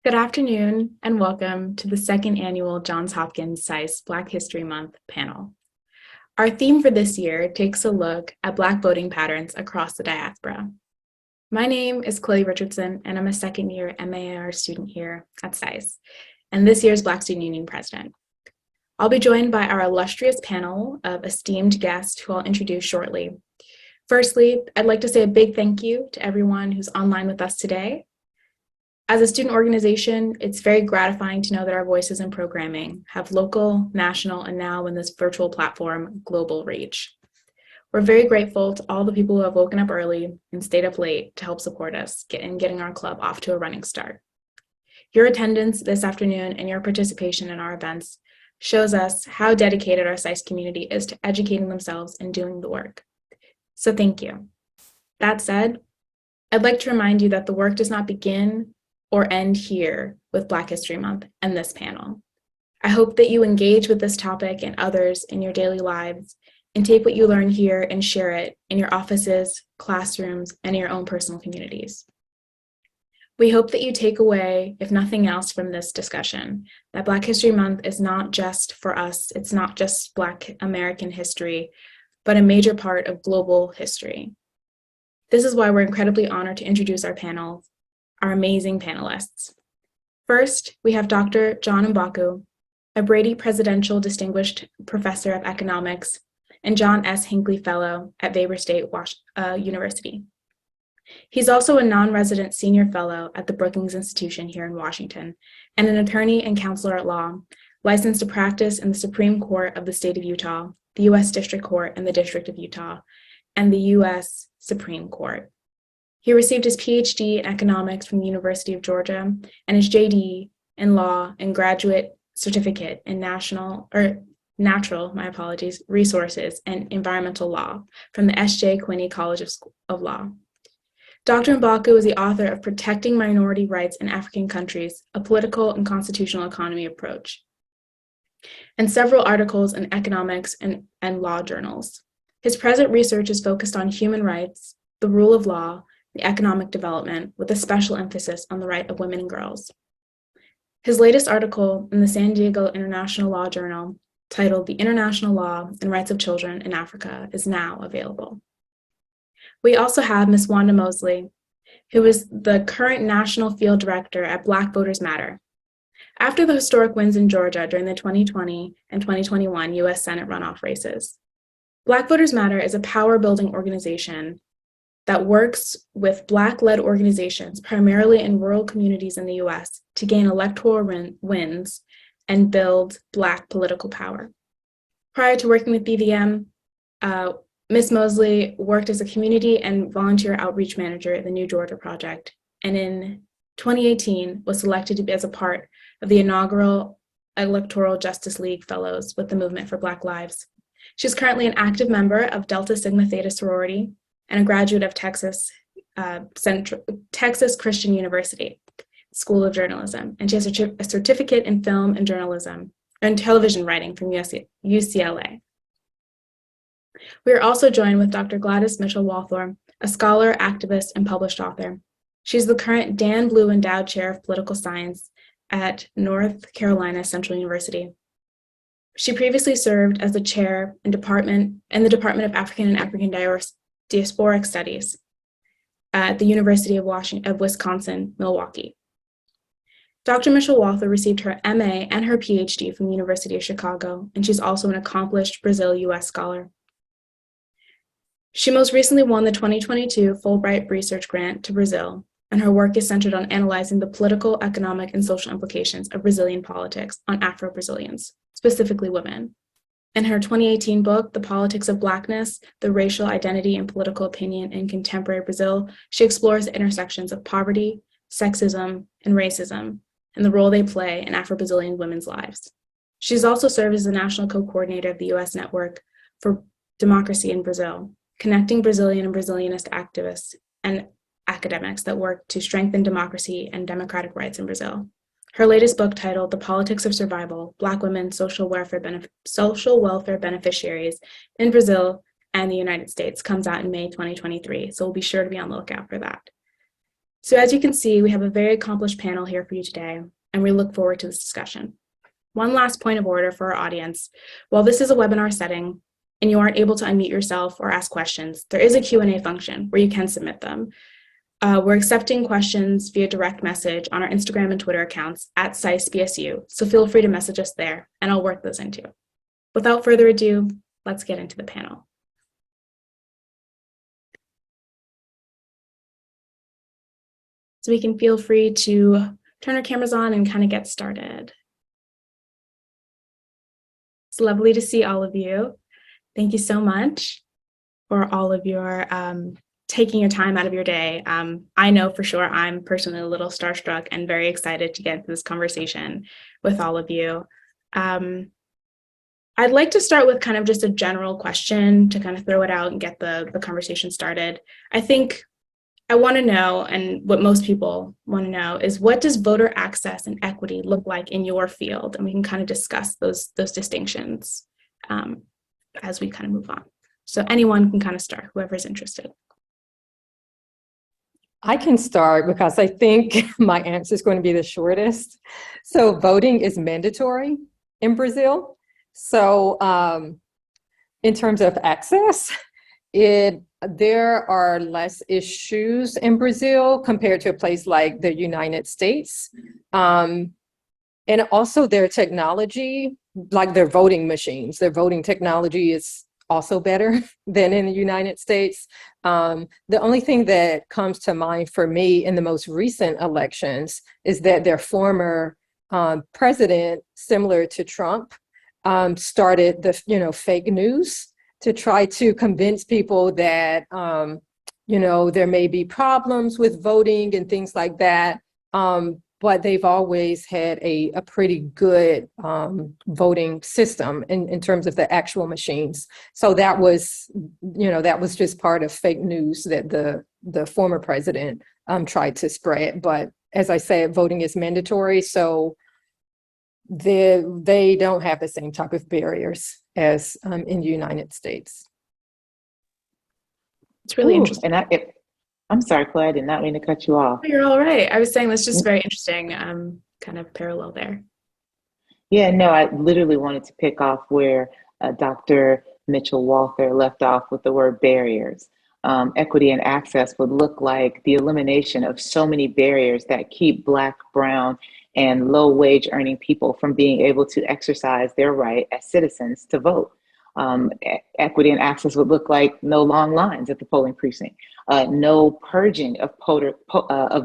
Good afternoon and welcome to the second annual Johns Hopkins SAIS Black History Month panel. Our theme for this year takes a look at Black voting patterns across the diaspora. My name is Chloe Richardson and I'm a second year MAR student here at SAIS and this year's Black Student Union president. I'll be joined by our illustrious panel of esteemed guests who I'll introduce shortly. Firstly, I'd like to say a big thank you to everyone who's online with us today. As a student organization, it's very gratifying to know that our voices in programming have local, national, and now in this virtual platform, global reach. We're very grateful to all the people who have woken up early and stayed up late to help support us in getting our club off to a running start. Your attendance this afternoon and your participation in our events shows us how dedicated our SAIS community is to educating themselves and doing the work. So thank you. That said, I'd like to remind you that the work does not begin or end here with Black History Month and this panel. I hope that you engage with this topic and others in your daily lives and take what you learn here and share it in your offices, classrooms, and your own personal communities. We hope that you take away, if nothing else from this discussion, that Black History Month is not just for us, it's not just Black American history, but a major part of global history. This is why we're incredibly honored to introduce our panel, our amazing panelists. First, we have Dr. John Mbaku, a Brady Presidential Distinguished Professor of Economics and John S. Hinckley Fellow at Weber State University. He's also a non-resident senior fellow at the Brookings Institute here in Washington and an attorney and counselor at law, licensed to practice in the Supreme Court of the State of Utah, the U.S. District Court in the District of Utah, and the U.S. Supreme Court. He received his PhD in economics from the University of Georgia and his JD in law and graduate certificate in natural resources and environmental law from the S.J. Quinney College of Law. Dr. Mbaku is the author of Protecting Minority Rights in African Countries, a Political and Constitutional Economy Approach, and several articles in economics and law journals. His present research is focused on human rights, the rule of law, the economic development, with a special emphasis on the right of women and girls. His latest article in the San Diego International Law Journal, titled The International Law and Rights of Children in Africa, is now available. We also have Ms. Wanda Mosley, who is the current National Field Director at Black Voters Matter. After the historic wins in Georgia during the 2020 and 2021 U.S. Senate runoff races, Black Voters Matter is a power-building organization that works with Black-led organizations, primarily in rural communities in the U.S., to gain electoral wins and build Black political power. Prior to working with BVM, Ms. Mosley worked as a community and volunteer outreach manager at the New Georgia Project, and in 2018 was selected to be as a part of the inaugural Electoral Justice League Fellows with the Movement for Black Lives. She's currently an active member of Delta Sigma Theta sorority and a graduate of Texas Christian University School of Journalism, and she has a certificate in film and journalism and television writing from UCLA. We are also joined with Dr. Gladys Mitchell-Walthour, a scholar, activist, and published author. She's the current Dan Blue Endowed Chair of Political Science at North Carolina Central University. She previously served as the chair in the Department of African and African Diasporic Studies at the University of Wisconsin, Milwaukee. Dr. Mitchell-Walthour received her MA and her PhD from the University of Chicago, and she's also an accomplished Brazil-US scholar. She most recently won the 2022 Fulbright Research Grant to Brazil, and her work is centered on analyzing the political, economic, and social implications of Brazilian politics on Afro-Brazilians, specifically women. In her 2018 book, The Politics of Blackness, The Racial Identity and Political Opinion in Contemporary Brazil, she explores the intersections of poverty, sexism, and racism, and the role they play in Afro-Brazilian women's lives. She's also served as the national co-coordinator of the U.S. Network for Democracy in Brazil, connecting Brazilian and Brazilianist activists and academics that work to strengthen democracy and democratic rights in Brazil. Her latest book, titled The Politics of Survival, Black Women Social Welfare Beneficiaries in Brazil and the United States, comes out in May 2023, so we'll be sure to be on the lookout for that. So as you can see, we have a very accomplished panel here for you today, and we look forward to this discussion. One last point of order for our audience. While this is a webinar setting and you aren't able to unmute yourself or ask questions, there is a Q&A function where you can submit them. We're accepting questions via direct message on our Instagram and Twitter accounts at SAIS BSU, so feel free to message us there and I'll work those into. Without further ado, let's get into the panel. So we can feel free to turn our cameras on and kind of get started. It's lovely to see all of you. Thank you so much for all of your taking your time out of your day. I know for sure I'm personally a little starstruck and very excited to get into this conversation with all of you. I'd like to start with kind of just a general question to kind of throw it out and get the conversation started. I think I want to know, and what most people want to know, is what does voter access and equity look like in your field? And we can kind of discuss those distinctions as we kind of move on. So anyone can kind of start, whoever's interested. I can start because I think my answer is going to be the shortest. So voting is mandatory in Brazil. So in terms of access, there are less issues in Brazil compared to a place like the United States. And also their technology, like their voting machines, their voting technology is also better than in the United States. The only thing that comes to mind for me in the most recent elections is that their former president, similar to Trump, started the fake news to try to convince people that there may be problems with voting and things like that. But they've always had a pretty good voting system in terms of the actual machines. So that was just part of fake news that the former president tried to spread. But as I said, voting is mandatory, so they don't have the same type of barriers as in the United States. It's really interesting. And I'm sorry, Claire, I did not mean to cut you off. You're all right. I was saying that's just very interesting kind of parallel there. Yeah, no, I literally wanted to pick off where Dr. Mitchell-Walthour left off with the word barriers. Equity and access would look like the elimination of so many barriers that keep Black, brown, and low-wage earning people from being able to exercise their right as citizens to vote. Equity and access would look like no long lines at the polling precinct, no purging of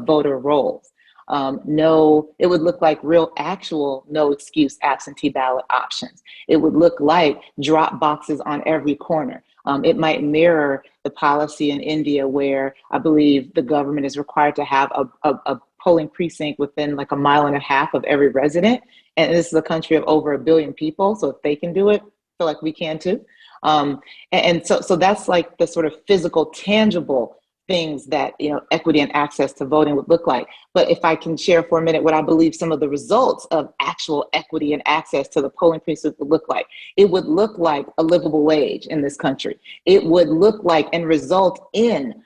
voter rolls. It would look like real, actual, no excuse absentee ballot options. It would look like drop boxes on every corner. It might mirror the policy in India where I believe the government is required to have a polling precinct within like 1.5 miles of every resident. And this is a country of over 1 billion people. So if they can do it, I feel like we can too. So that's like the sort of physical, tangible things that equity and access to voting would look like. But if I can share for a minute what I believe some of the results of actual equity and access to the polling precinct would look like. It would look like a livable wage in this country. It would look like and result in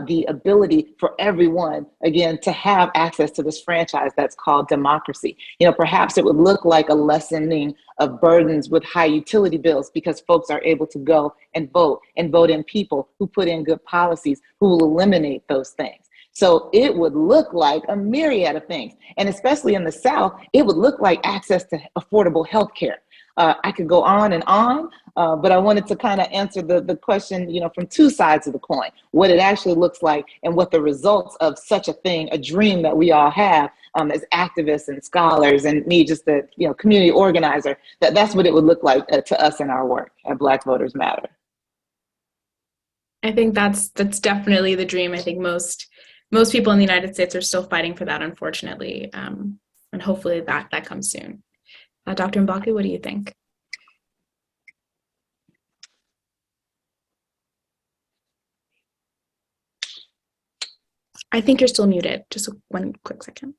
the ability for everyone, again, to have access to this franchise that's called democracy. Perhaps it would look like a lessening of burdens with high utility bills because folks are able to go and vote in people who put in good policies who will eliminate those things. So it would look like a myriad of things. And especially in the South, it would look like access to affordable health care. I could go on and on, but I wanted to kind of answer the question, from two sides of the coin, what it actually looks like and what the results of such a thing, a dream that we all have as activists and scholars and me, just a community organizer, that's what it would look like to us in our work at Black Voters Matter. I think that's definitely the dream. I think most people in the United States are still fighting for that, unfortunately, and hopefully that comes soon. Dr. Mbaku, what do you think? I think you're still muted. Just one quick second.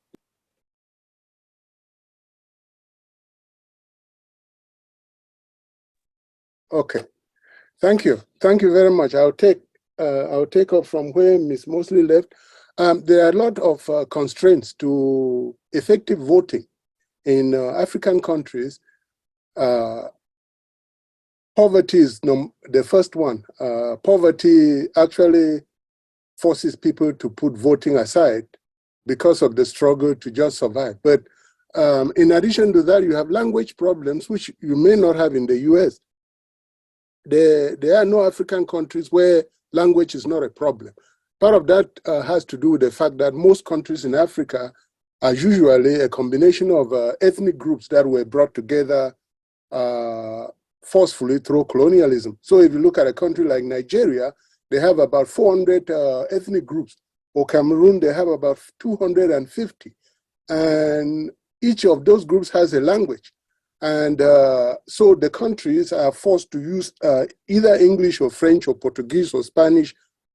Okay, thank you very much. I'll take up from where Ms. Mosley left. there are a lot of constraints to effective voting in African countries. Poverty is the first one. Poverty actually forces people to put voting aside because of the struggle to just survive. But in addition to that, you have language problems, which you may not have in the US. There are no African countries where language is not a problem. Part of that has to do with the fact that most countries in Africa are usually a combination of ethnic groups that were brought together forcefully through colonialism. So if you look at a country like Nigeria, they have about 400 ethnic groups. Or Cameroon, they have about 250. And each of those groups has a language. And so the countries are forced to use either English or French or Portuguese or Spanish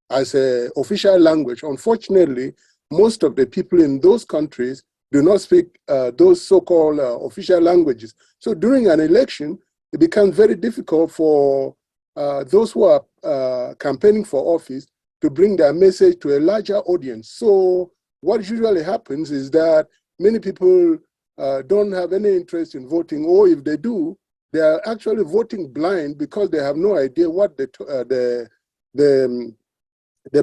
as an official language. Unfortunately, most of the people in those countries do not speak those so-called official languages. So during an election, it becomes very difficult for those who are campaigning for office to bring their message to a larger audience. So what usually happens is that many people don't have any interest in voting, or if they do, they are actually voting blind because they have no idea what the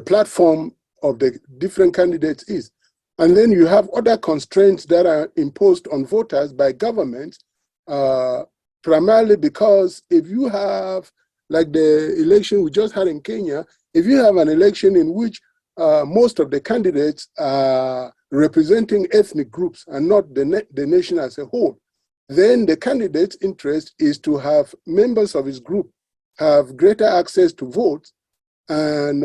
platform of the different candidates is. And then you have other constraints that are imposed on voters by governments, primarily because if you have, like the election we just had in Kenya, if you have an election in which most of the candidates are representing ethnic groups and not the nation as a whole, then the candidate's interest is to have members of his group have greater access to votes and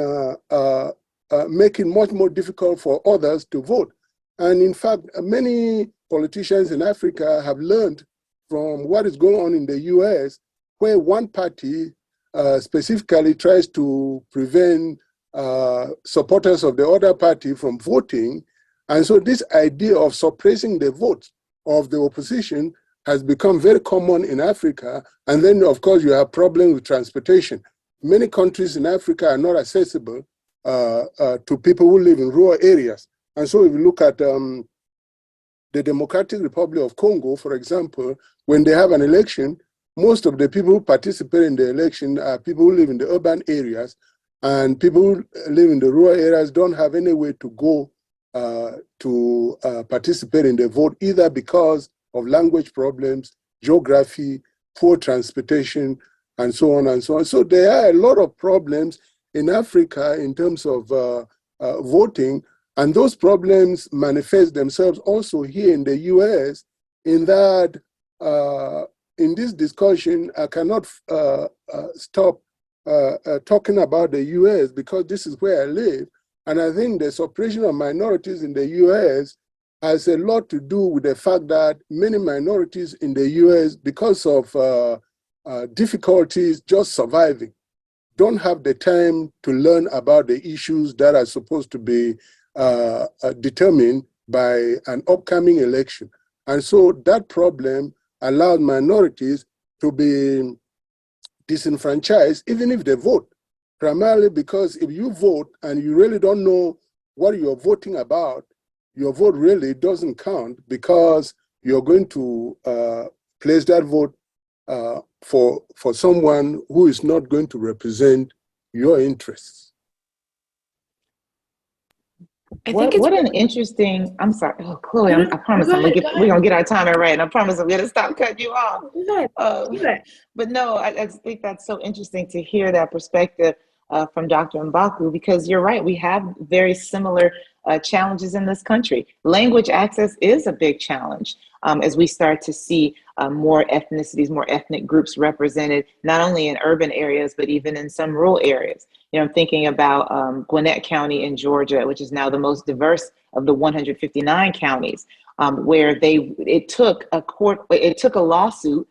make it much more difficult for others to vote. And in fact, many politicians in Africa have learned from what is going on in the US, where one party specifically tries to prevent supporters of the other party from voting. And so this idea of suppressing the votes of the opposition has become very common in Africa. And then, of course, you have problems with transportation. Many countries in Africa are not accessible to people who live in rural areas. And so if you look at the Democratic Republic of Congo, for example, when they have an election, most of the people who participate in the election are people who live in the urban areas, and people who live in the rural areas don't have any way to go to participate in the vote, either because of language problems, geography, poor transportation, and so on and so on. So there are a lot of problems in Africa in terms of voting, and those problems manifest themselves also here in the US, in that in this discussion, I cannot stop talking about the US because this is where I live. And I think the suppression of minorities in the US has a lot to do with the fact that many minorities in the US, because of difficulties just surviving, don't have the time to learn about the issues that are supposed to be determined by an upcoming election. And so that problem allowed minorities to be disenfranchised, even if they vote, primarily because if you vote and you really don't know what you're voting about, your vote really doesn't count because you're going to place that vote for someone who is not going to represent your interests. What an interesting, I'm sorry, oh, Chloe, I promise we're going to get our timing right, and I promise I'm going to stop cutting you off. But no, I think that's so interesting to hear that perspective from Dr. Mbaku, because you're right, we have very similar challenges in this country. Language access is a big challenge as we start to see more ethnicities, more ethnic groups represented, not only in urban areas, but even in some rural areas. You know, I'm thinking about Gwinnett County in Georgia, which is now the most diverse of the 159 counties, where it took a lawsuit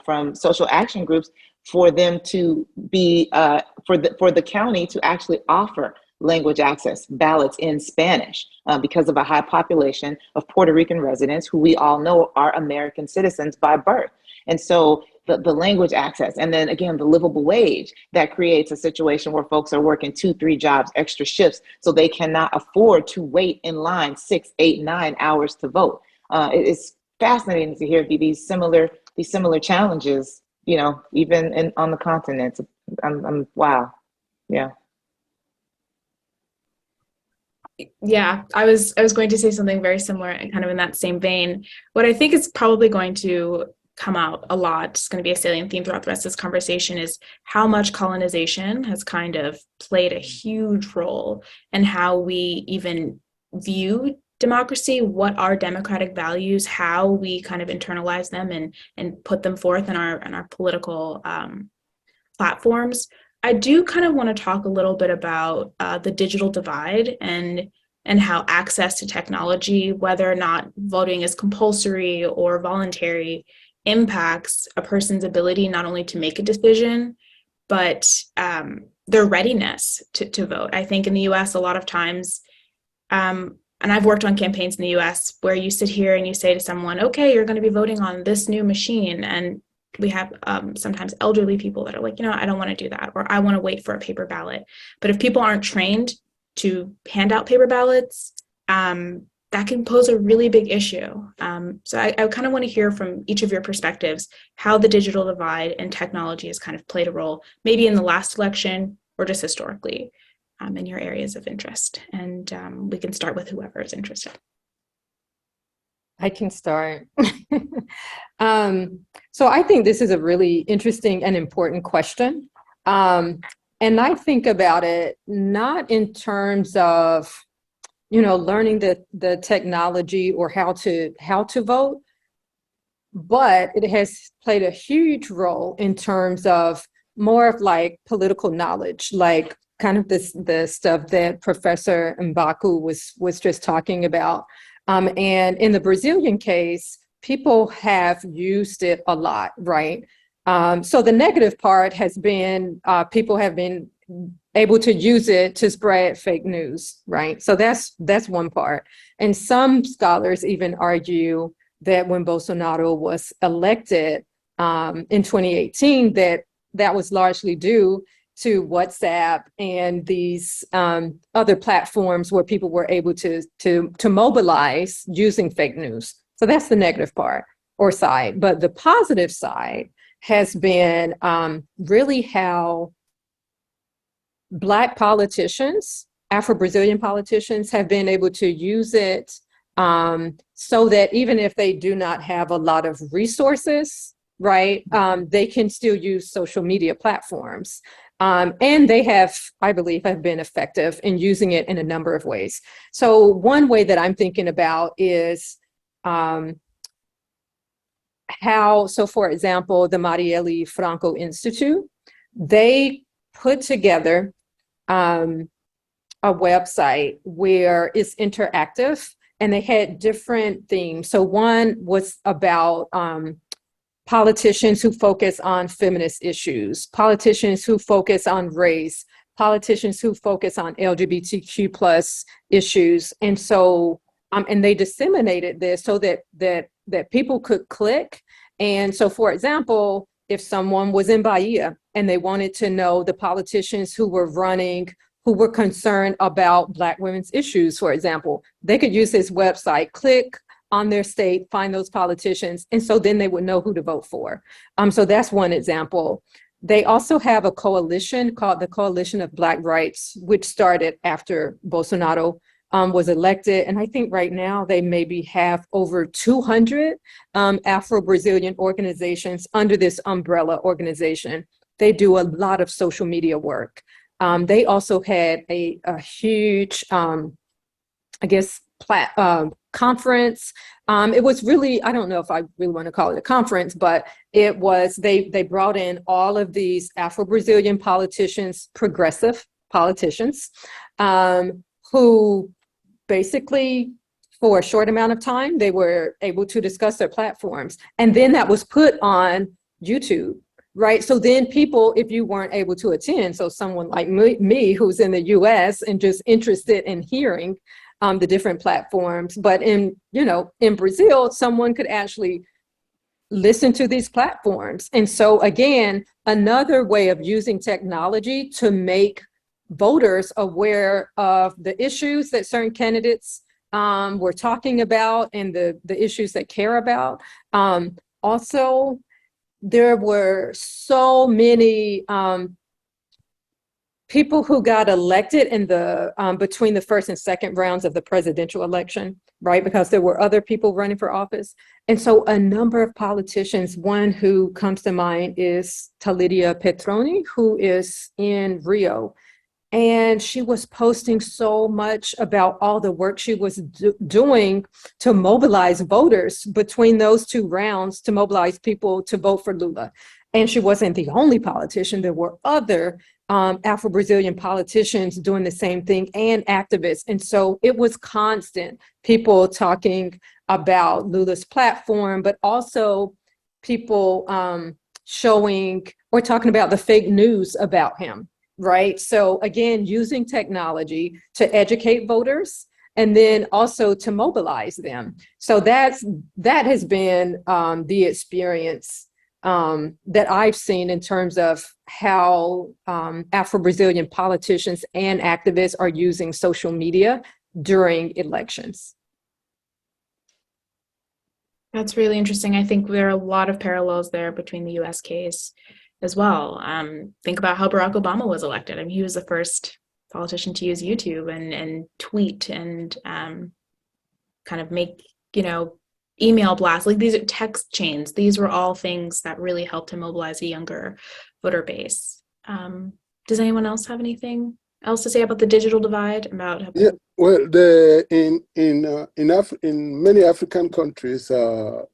from social action groups for them to be for the county to actually offer language access ballots in Spanish because of a high population of Puerto Rican residents who we all know are American citizens by birth. And so the language access, and then again, the livable wage that creates a situation where folks are working 2-3 jobs, extra shifts, so they cannot afford to wait in line 6, 8, 9 hours to vote. It's fascinating to hear these similar challenges, you know, even on the continent. I'm wow, yeah. Yeah, I was going to say something very similar and kind of in that same vein. What I think is probably going to come out a lot, it's going to be a salient theme throughout the rest of this conversation, is how much colonization has kind of played a huge role in how we even view democracy, what are democratic values, how we kind of internalize them and put them forth in our political platforms. I do kind of want to talk a little bit about the digital divide and how access to technology, whether or not voting is compulsory or voluntary, impacts a person's ability not only to make a decision, but their readiness to vote. I think in the US, a lot of times, and I've worked on campaigns in the US where you sit here and you say to someone, okay, you're going to be voting on this new machine. And we have sometimes elderly people that are like, you know, I don't want to do that, or I want to wait for a paper ballot. But if people aren't trained to hand out paper ballots, that can pose a really big issue. So I kind of want to hear from each of your perspectives how the digital divide and technology has kind of played a role, maybe in the last election or just historically, in your areas of interest. And we can start with whoever is interested. I can start. So I think this is a really interesting and important question. And I think about it not in terms of, you know, learning the technology or how to vote, but it has played a huge role in terms of more of like political knowledge, like kind of the stuff that Professor Mbaku was just talking about. And in the Brazilian case, people have used it a lot, right? So the negative part has been people have been able to use it to spread fake news, right? So that's one part. And some scholars even argue that when Bolsonaro was elected in 2018, that was largely due to WhatsApp and these other platforms where people were able to mobilize using fake news. So that's the negative part or side. But the positive side has been really how Black politicians, Afro-Brazilian politicians, have been able to use it so that even if they do not have a lot of resources, right, they can still use social media platforms. And they have, I believe, have been effective in using it in a number of ways. So one way that I'm thinking about is so for example, the Marielle Franco Institute, they put together a website where it's interactive and they had different themes. So one was about politicians who focus on feminist issues, politicians who focus on race, politicians who focus on LGBTQ plus issues. And so, and they disseminated this so that people could click. And so, for example, if someone was in Bahia and they wanted to know the politicians who were running, who were concerned about Black women's issues, for example, they could use this website, click on their state, find those politicians, and so then they would know who to vote for. So that's one example. They also have a coalition called the Coalition of Black Rights, which started after Bolsonaro was elected. And I think right now they maybe have over 200 Afro-Brazilian organizations under this umbrella organization. They do a lot of social media work. They also had a huge, I guess, conference. It was really, I don't know if I really want to call it a conference, but it was, they brought in all of these Afro-Brazilian politicians, progressive politicians, who basically, for a short amount of time, they were able to discuss their platforms. And then that was put on YouTube, right? So then people, if you weren't able to attend, so someone like me who's in the US and just interested in hearing the different platforms, but in Brazil, someone could actually listen to these platforms. And so again, another way of using technology to make voters aware of the issues that certain candidates were talking about and the issues that care about. Also, there were so many people who got elected in the between the first and second rounds of the presidential election, right? Because there were other people running for office. And so a number of politicians, one who comes to mind is Talidia Petroni, who is in Rio. And she was posting so much about all the work she was doing to mobilize voters between those two rounds, to mobilize people to vote for Lula. And she wasn't the only politician. There were other Afro-Brazilian politicians doing the same thing, and activists. And so it was constant, people talking about Lula's platform, but also people showing or talking about the fake news about him, right? So again, using technology to educate voters and then also to mobilize them. So that has been the experience that I've seen in terms of how Afro-Brazilian politicians and activists are using social media during elections. That's really interesting. I think there are a lot of parallels there between the US case as well. Think about how Barack Obama was elected. I mean, he was the first politician to use YouTube and tweet and kind of make, email blasts, like these are text chains. These were all things that really helped to mobilize a younger voter base. Does anyone else have anything else to say about the digital divide? Yeah, well, in many African countries, the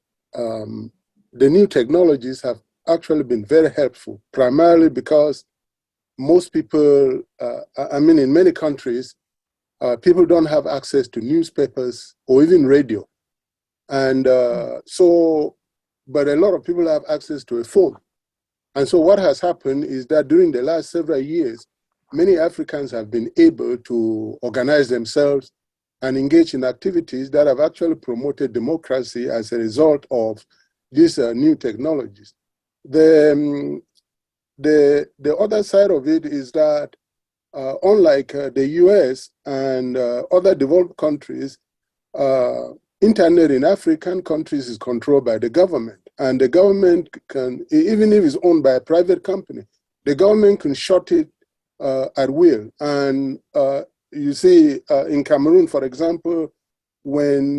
new technologies have actually been very helpful, primarily because most people, in many countries, people don't have access to newspapers or even radio. And but a lot of people have access to a phone. And so what has happened is that during the last several years, many Africans have been able to organize themselves and engage in activities that have actually promoted democracy as a result of these new technologies. The other side of it is that unlike the US and other developed countries, internet in African countries is controlled by the government, and the government can, even if it's owned by a private company, the government can shut it at will. And you see in Cameroon, for example, when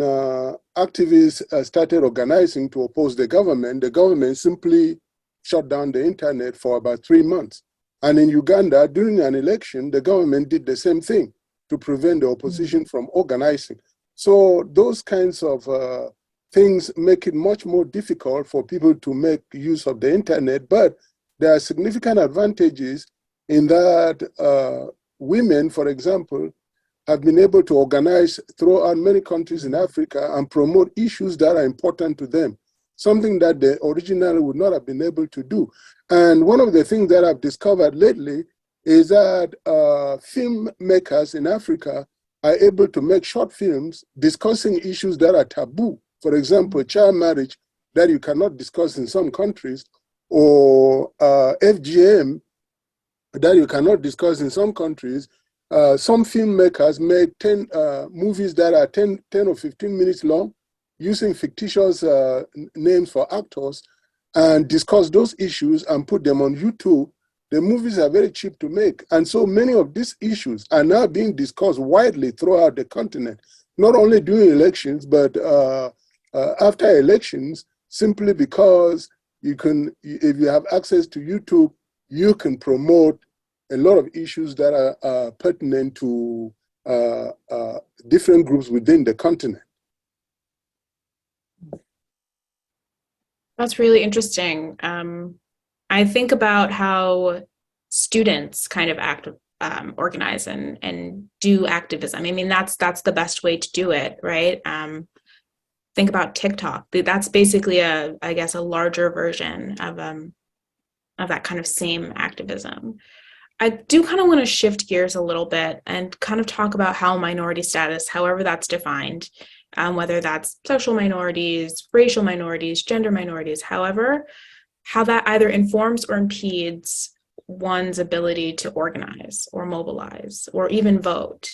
activists started organizing to oppose the government simply shut down the internet for about 3 months. And in Uganda, during an election, the government did the same thing to prevent the opposition from organizing. So those kinds of things make it much more difficult for people to make use of the internet, but there are significant advantages in that women, for example, have been able to organize throughout many countries in Africa and promote issues that are important to them, something that they originally would not have been able to do. And one of the things that I've discovered lately is that filmmakers in Africa are able to make short films discussing issues that are taboo. For example, child marriage that you cannot discuss in some countries, or FGM that you cannot discuss in some countries. Some filmmakers make 10 movies that are 10 or 15 minutes long, using fictitious names for actors, and discuss those issues and put them on YouTube. The movies are very cheap to make. And so many of these issues are now being discussed widely throughout the continent, not only during elections, but after elections, simply because you can, if you have access to YouTube, you can promote a lot of issues that are pertinent to different groups within the continent. That's really interesting. I think about how students kind of organize and do activism. I mean, that's the best way to do it, right? Think about TikTok. That's basically I guess, a larger version of that kind of same activism. I do kind of want to shift gears a little bit and kind of talk about how minority status, however that's defined, whether that's sexual minorities, racial minorities, gender minorities, however, how that either informs or impedes one's ability to organize or mobilize or even vote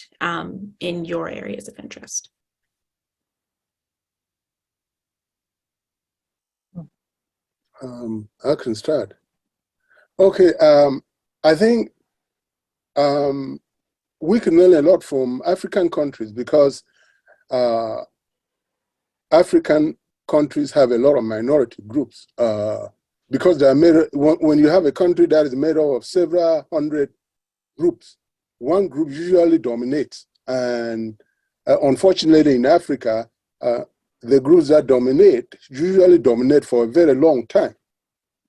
in your areas of interest. I can start. Okay, I think we can learn a lot from African countries because African countries have a lot of minority groups because they are made, when you have a country that is made up of several hundred groups, one group usually dominates. And unfortunately in Africa, the groups that dominate usually dominate for a very long time.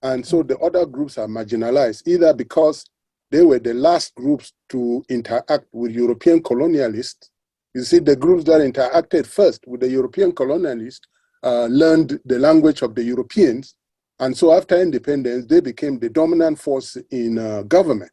And so the other groups are marginalized, either because they were the last groups to interact with European colonialists. You see, the groups that interacted first with the European colonialists learned the language of the Europeans. And so after independence, they became the dominant force in government.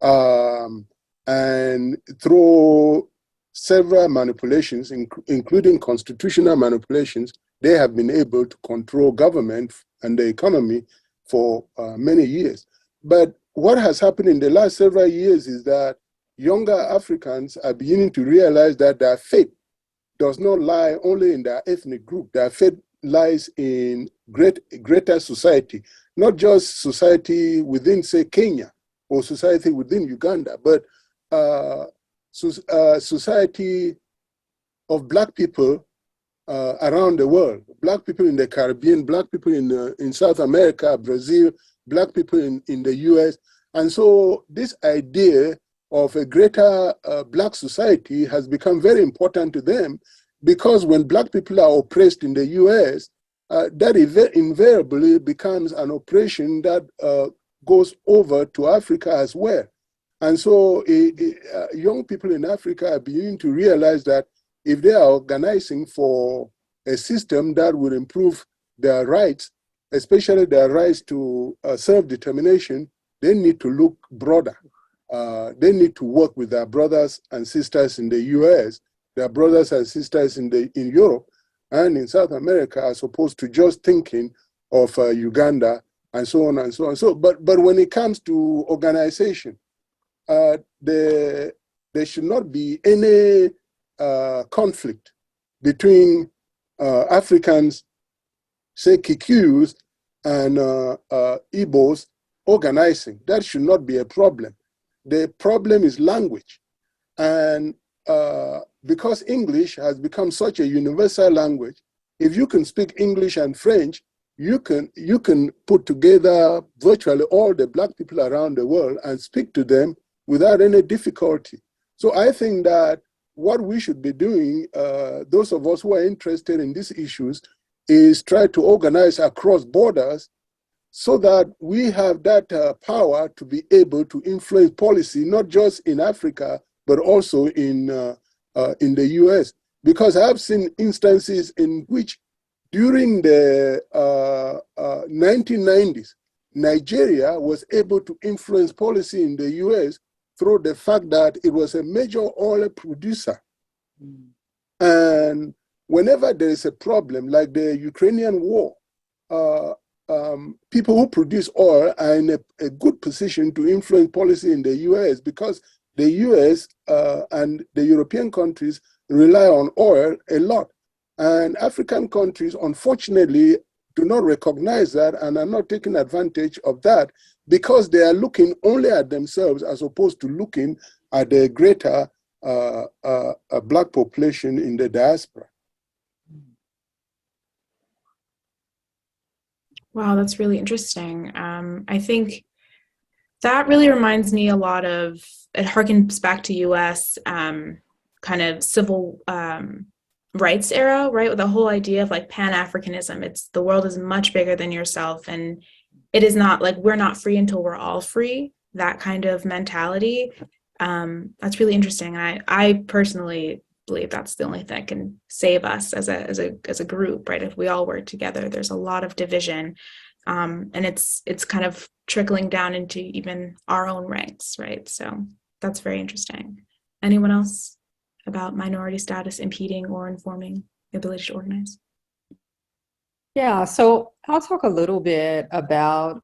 And through several manipulations, including constitutional manipulations, they have been able to control government and the economy for many years. But what has happened in the last several years is that younger Africans are beginning to realize that their fate does not lie only in their ethnic group. Their fate lies in greater society, not just society within, say, Kenya or society within Uganda, but society of Black people around the world. Black people in the Caribbean, Black people in South America, Brazil, Black people in the US. And so this idea of a greater Black society has become very important to them, because when Black people are oppressed in the US, that invariably becomes an oppression that goes over to Africa as well. And so young people in Africa are beginning to realize that if they are organizing for a system that will improve their rights, especially their rights to self-determination, they need to look broader. They need to work with their brothers and sisters in the US, their brothers and sisters in Europe and in South America, as opposed to just thinking of Uganda and so on and so on. So, but when it comes to organization, there should not be any conflict between Africans, say Kikuyus and Igbos organizing. That should not be a problem. The problem is language. And because English has become such a universal language, if you can speak English and French, you can put together virtually all the Black people around the world and speak to them without any difficulty. So I think that what we should be doing, those of us who are interested in these issues, is try to organize across borders so that we have that power to be able to influence policy, not just in Africa, but also in the US. Because I've seen instances in which during the 1990s, Nigeria was able to influence policy in the US through the fact that it was a major oil producer. And whenever there is a problem, like the Ukrainian war, people who produce oil are in a good position to influence policy in the US, because the US and the European countries rely on oil a lot. And African countries, unfortunately, do not recognize that and are not taking advantage of that, because they are looking only at themselves as opposed to looking at the greater Black population in the diaspora. Wow, that's really interesting. I think that really reminds me a lot of, it harkens back to US kind of civil rights era, right? With the whole idea of like Pan-Africanism. It's the world is much bigger than yourself, and it is not like we're not free until we're all free, that kind of mentality. That's really interesting. And I personally believe that's the only thing that can save us as a group, right? If we all work together, there's a lot of division. And it's kind of trickling down into even our own ranks, right? So that's very interesting. Anyone else about minority status impeding or informing the ability to organize? Yeah, so I'll talk a little bit about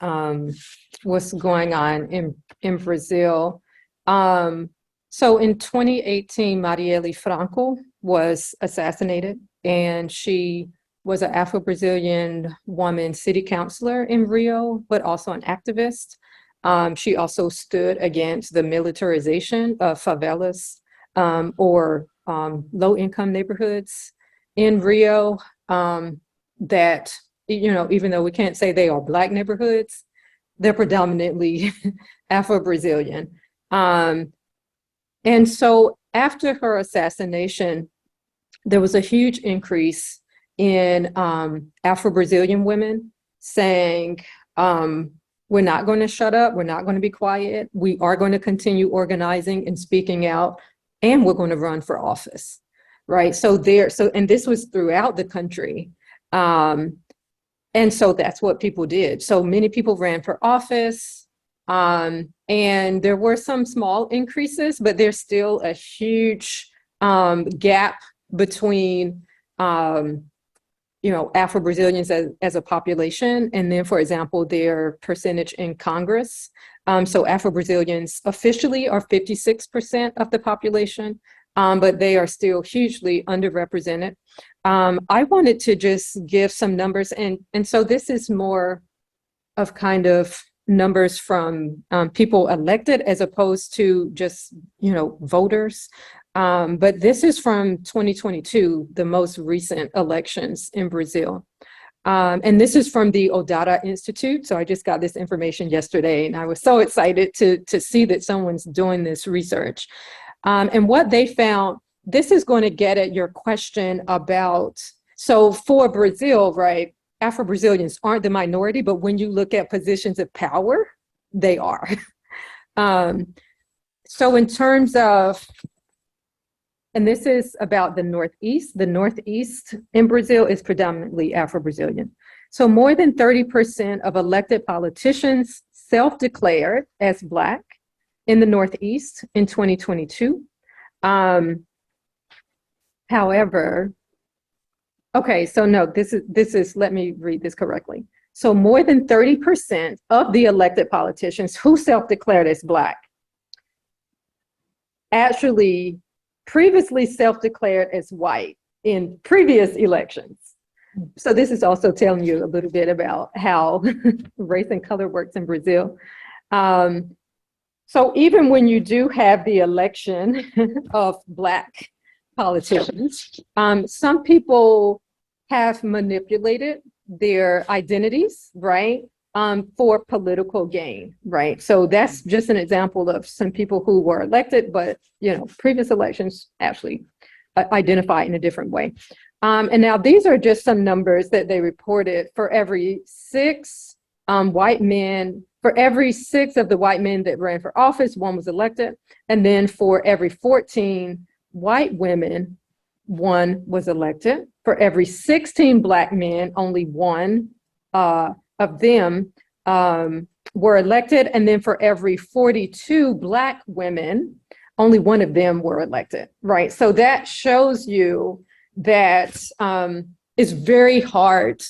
what's going on in Brazil. So in 2018, Marielle Franco was assassinated, and she was an Afro-Brazilian woman city councilor in Rio, but also an activist. She also stood against the militarization of favelas or low-income neighborhoods in Rio. That, even though we can't say they are Black neighborhoods, they're predominantly Afro-Brazilian. And so after her assassination, there was a huge increase in Afro-Brazilian women saying, we're not going to shut up, we're not going to be quiet, we are going to continue organizing and speaking out, and we're going to run for office, right? And this was throughout the country. And so that's what people did. So many people ran for office, and there were some small increases, but there's still a huge gap between, Afro-Brazilians as a population, and then, for example, their percentage in Congress. So Afro-Brazilians officially are 56% of the population, but they are still hugely underrepresented. I wanted to just give some numbers, and so this is more of kind of numbers from people elected as opposed to just, voters. But this is from 2022, the most recent elections in Brazil. And this is from the Odara Institute. So I just got this information yesterday, and I was so excited to see that someone's doing this research. And what they found, this is going to get at your question about, so for Brazil, right, Afro-Brazilians aren't the minority, but when you look at positions of power, they are. So in terms of, and this is about the Northeast in Brazil is predominantly Afro-Brazilian. So more than 30% of elected politicians self-declared as Black in the Northeast in 2022. However, okay, so no, this is, let me read this correctly. So more than 30% of the elected politicians who self-declared as Black actually previously self-declared as white in previous elections. So this is also telling you a little bit about how race and color works in Brazil. So even when you do have the election of Black politicians, some people have manipulated their identities, right, for political gain, right? So that's just an example of some people who were elected, but, previous elections actually identify in a different way. And now these are just some numbers that they reported. For every 6 white men, for every 6 of the white men that ran for office, 1 was elected. And then for every 14 white women, 1 was elected. For every 16 Black men, only 1 of them were elected. And then for every 42 Black women, only 1 of them were elected, right? So that shows you that it's very hard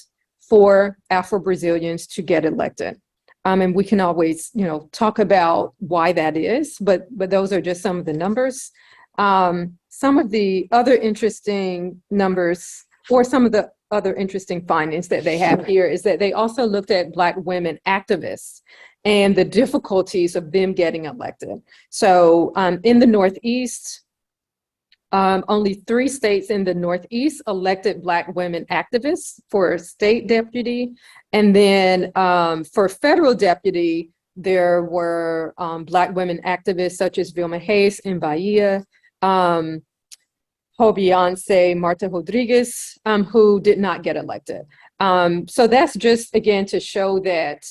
for Afro-Brazilians to get elected. And we can always, talk about why that is, but those are just some of the numbers. Some of the other interesting numbers, or some of the other interesting findings that they have here, is that they also looked at Black women activists and the difficulties of them getting elected. So in the Northeast, only 3 states in the Northeast elected Black women activists for state deputy. And then for federal deputy, there were Black women activists such as Vilma Reis in Bahia, Beyonce, Marta Rodriguez, who did not get elected. So that's just, again, to show that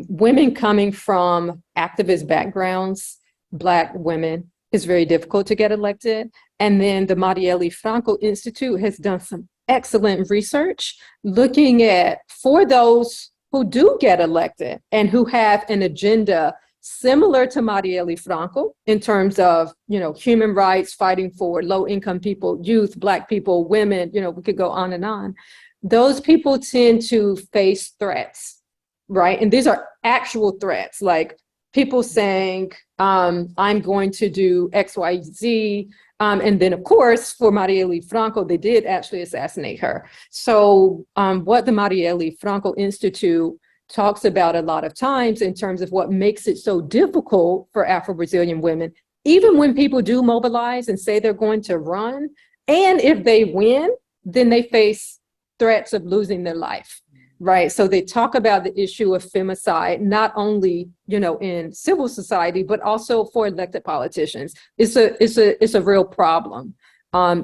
women coming from activist backgrounds, Black women, is very difficult to get elected. And then the Marielle Franco Institute has done some excellent research looking at, for those who do get elected and who have an agenda similar to Marielle Franco in terms of, human rights, fighting for low-income people, youth, Black people, women, we could go on and on. Those people tend to face threats, right? And these are actual threats, like people saying, I'm going to do X, Y, Z. And then, of course, for Marielle Franco, they did actually assassinate her. So what the Marielle Franco Institute talks about a lot of times in terms of what makes it so difficult for Afro-Brazilian women, even when people do mobilize and say they're going to run, and if they win, then they face threats of losing their life, right? So they talk about the issue of femicide, not only, in civil society, but also for elected politicians. It's a real problem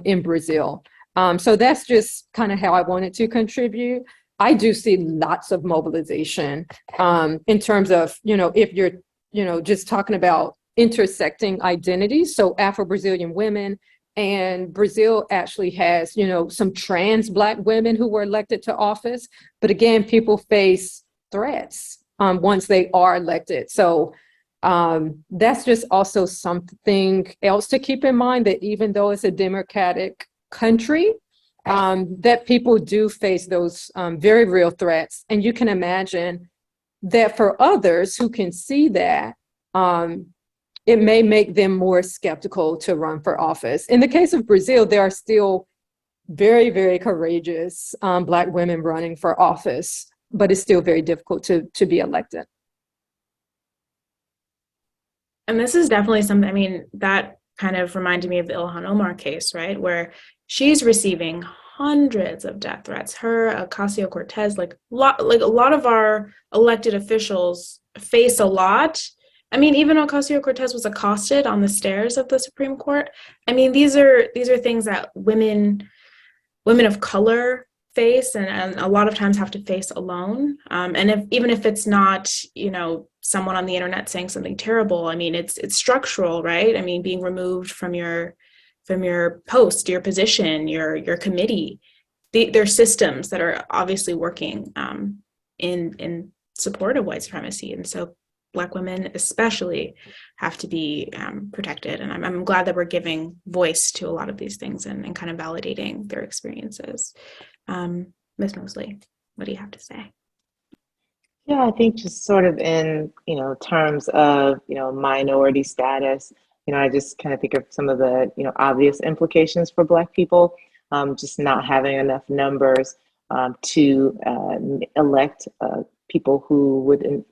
in Brazil. So that's just kind of how I wanted to contribute. I do see lots of mobilization in terms of, if you're, just talking about intersecting identities. So Afro-Brazilian women, and Brazil actually has, some trans Black women who were elected to office. But again, people face threats once they are elected. So that's just also something else to keep in mind, that even though it's a democratic country, that people do face those very real threats. And you can imagine that for others who can see that, it may make them more skeptical to run for office. In the case of Brazil, there are still very, very courageous Black women running for office, but it's still very difficult to be elected. And this is definitely something, that kind of reminded me of the Ilhan Omar case, right? Where she's receiving hundreds of death threats. Her, Ocasio-Cortez, a lot of our elected officials face a lot. Even Ocasio-Cortez was accosted on the stairs of the Supreme Court. These are things that women of color face, and a lot of times have to face alone. And even if it's not, someone on the internet saying something terrible, it's structural, right? Being removed from your post, your position, your committee. There are systems that are obviously working in support of white supremacy, and so Black women especially have to be protected. And I'm glad that we're giving voice to a lot of these things and kind of validating their experiences. Ms. Mosley, what do you have to say? Yeah, I think just sort of in, terms of, minority status, I just kind of think of some of the, obvious implications for Black people, just not having enough numbers to elect people who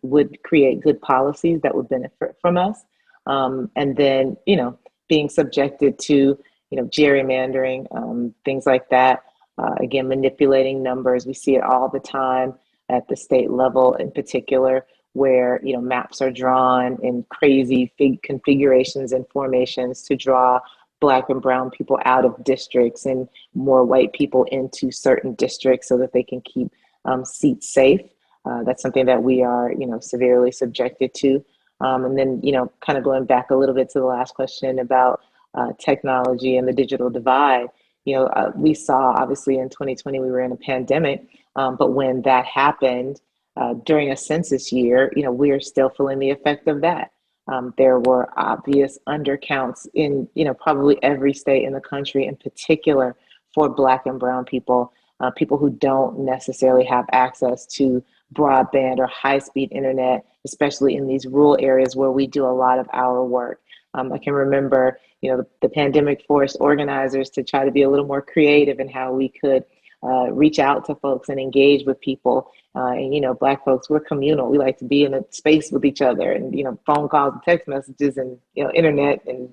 would create good policies that would benefit from us. And then, being subjected to, gerrymandering, things like that. Again, manipulating numbers. We see it all the time at the state level in particular, where, maps are drawn in crazy configurations and formations to draw Black and brown people out of districts and more white people into certain districts so that they can keep seats safe. That's something that we are, severely subjected to. And then, kind of going back a little bit to the last question about technology and the digital divide, we saw obviously in 2020, we were in a pandemic, but when that happened during a census year, we are still feeling the effect of that. There were obvious undercounts in, probably every state in the country, in particular for Black and brown people, people who don't necessarily have access to broadband or high-speed internet, especially in these rural areas where we do a lot of our work. I can remember, the pandemic forced organizers to try to be a little more creative in how we could reach out to folks and engage with people. And, Black folks, we're communal. We like to be in a space with each other, and, phone calls and text messages and, internet and,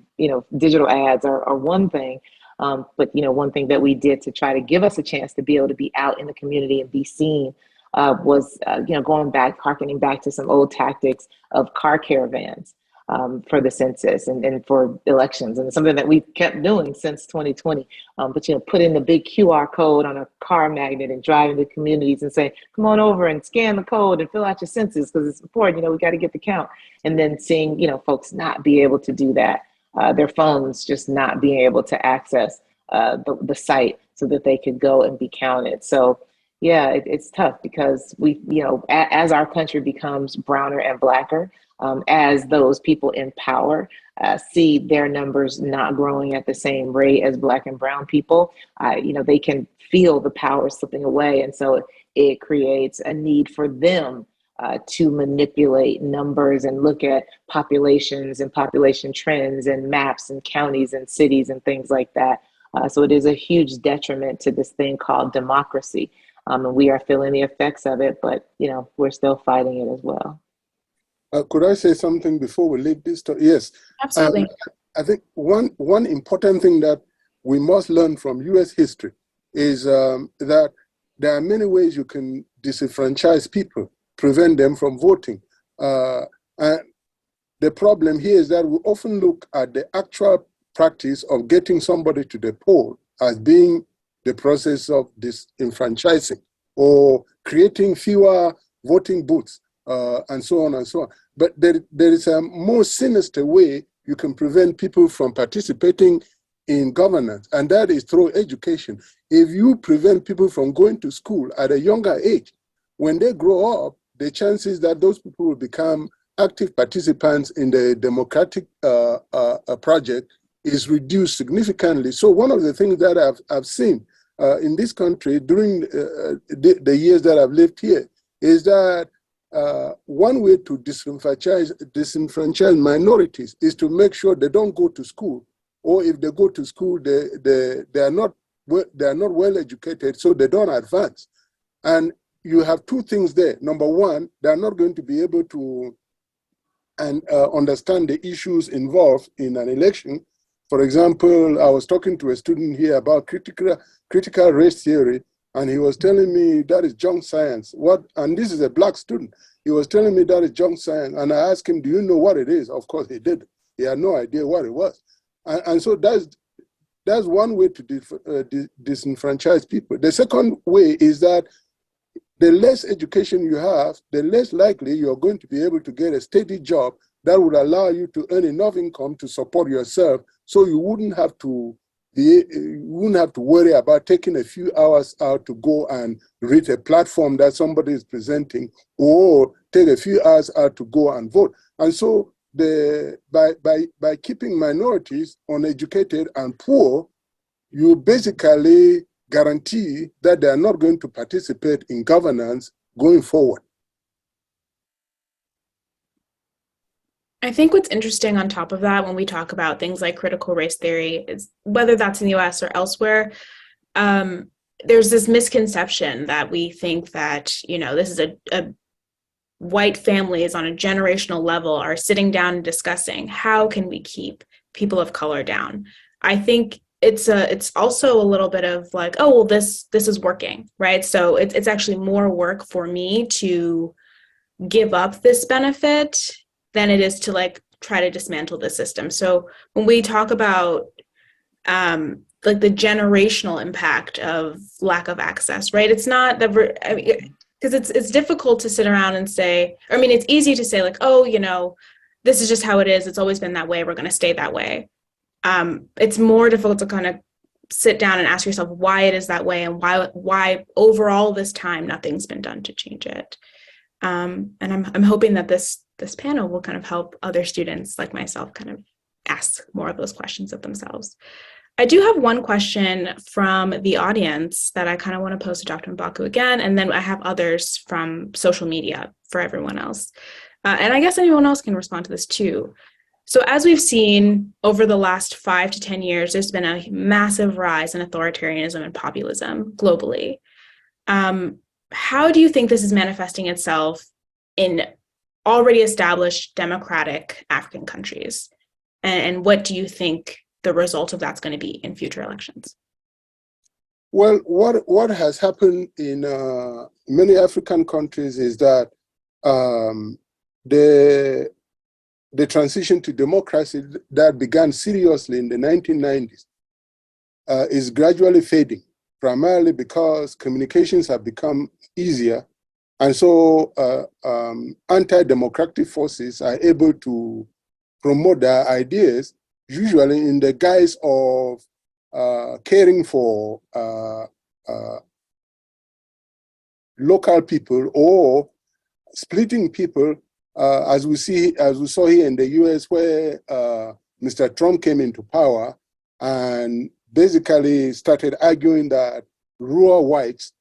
digital ads are one thing. But, one thing that we did to try to give us a chance to be able to be out in the community and be seen was, harkening back to some old tactics of car caravans for the census and for elections, and something that we've kept doing since 2020. But, put in the big QR code on a car magnet and driving to communities and say, come on over and scan the code and fill out your census because it's important, we got to get the count. And then seeing, folks not be able to do that, their phones just not being able to access the site so that they could go and be counted. So yeah, it's tough because we, as our country becomes browner and blacker, as those people in power see their numbers not growing at the same rate as Black and Brown people, they can feel the power slipping away. And so it creates a need for them to manipulate numbers and look at populations and population trends and maps and counties and cities and things like that. So it is a huge detriment to this thing called democracy. And we are feeling the effects of it, but we're still fighting it as well. Could I say something before we leave this? Yes. Absolutely. I think one important thing that we must learn from US history is that there are many ways you can disenfranchise people, prevent them from voting. And the problem here is that we often look at the actual practice of getting somebody to the poll as being the process of disenfranchising or creating fewer voting booths. And so on and so on. But there is a more sinister way you can prevent people from participating in governance, and that is through education. If you prevent people from going to school at a younger age, when they grow up, the chances that those people will become active participants in the democratic project is reduced significantly. So one of the things that I've seen in this country during the years that I've lived here is that one way to disenfranchise minorities is to make sure they don't go to school, or if they go to school, they are not well educated, so they don't advance. And you have two things there. Number one, they are not going to be able to understand the issues involved in an election. For example, I was talking to a student here about critical race theory, and he was telling me that is junk science. And this is a Black student. He was telling me that is junk science. And I asked him, do you know what it is? Of course he did. He had no idea what it was. And so that's one way to disenfranchise people. The second way is that the less education you have, the less likely you're going to be able to get a steady job that would allow you to earn enough income to support yourself, so you wouldn't have to worry about taking a few hours out to go and read a platform that somebody is presenting, or take a few hours out to go and vote. And so by keeping minorities uneducated and poor, you basically guarantee that they are not going to participate in governance going forward. I think what's interesting on top of that, when we talk about things like critical race theory, is whether that's in the US or elsewhere, there's this misconception that we think that, this is a white families on a generational level are sitting down and discussing how can we keep people of color down. I think it's also a little bit of like, oh, well, this is working, right? So it's actually more work for me to give up this benefit than it is to like try to dismantle the system. So when we talk about like the generational impact of lack of access, right? It's not that because it's difficult to sit around and say, it's easy to say like, oh, this is just how it is. It's always been that way. We're going to stay that way. It's more difficult to kind of sit down and ask yourself why it is that way, and why over all this time nothing's been done to change it. And I'm hoping that this panel will kind of help other students like myself kind of ask more of those questions of themselves. I do have one question from the audience that I kind of want to pose to Dr. Mbaku again, and then I have others from social media for everyone else. And I guess anyone else can respond to this too. So as we've seen over the last 5 to 10 years, there's been a massive rise in authoritarianism and populism globally. How do you think this is manifesting itself in already established democratic African countries? And what do you think the result of that's going to be in future elections? Well, what has happened in many African countries is that the transition to democracy that began seriously in the 1990s is gradually fading, primarily because communications have become easier. And so anti-democratic forces are able to promote their ideas, usually in the guise of caring for local people or splitting people as we saw here in the US, where Mr. Trump came into power and basically started arguing that rural whites,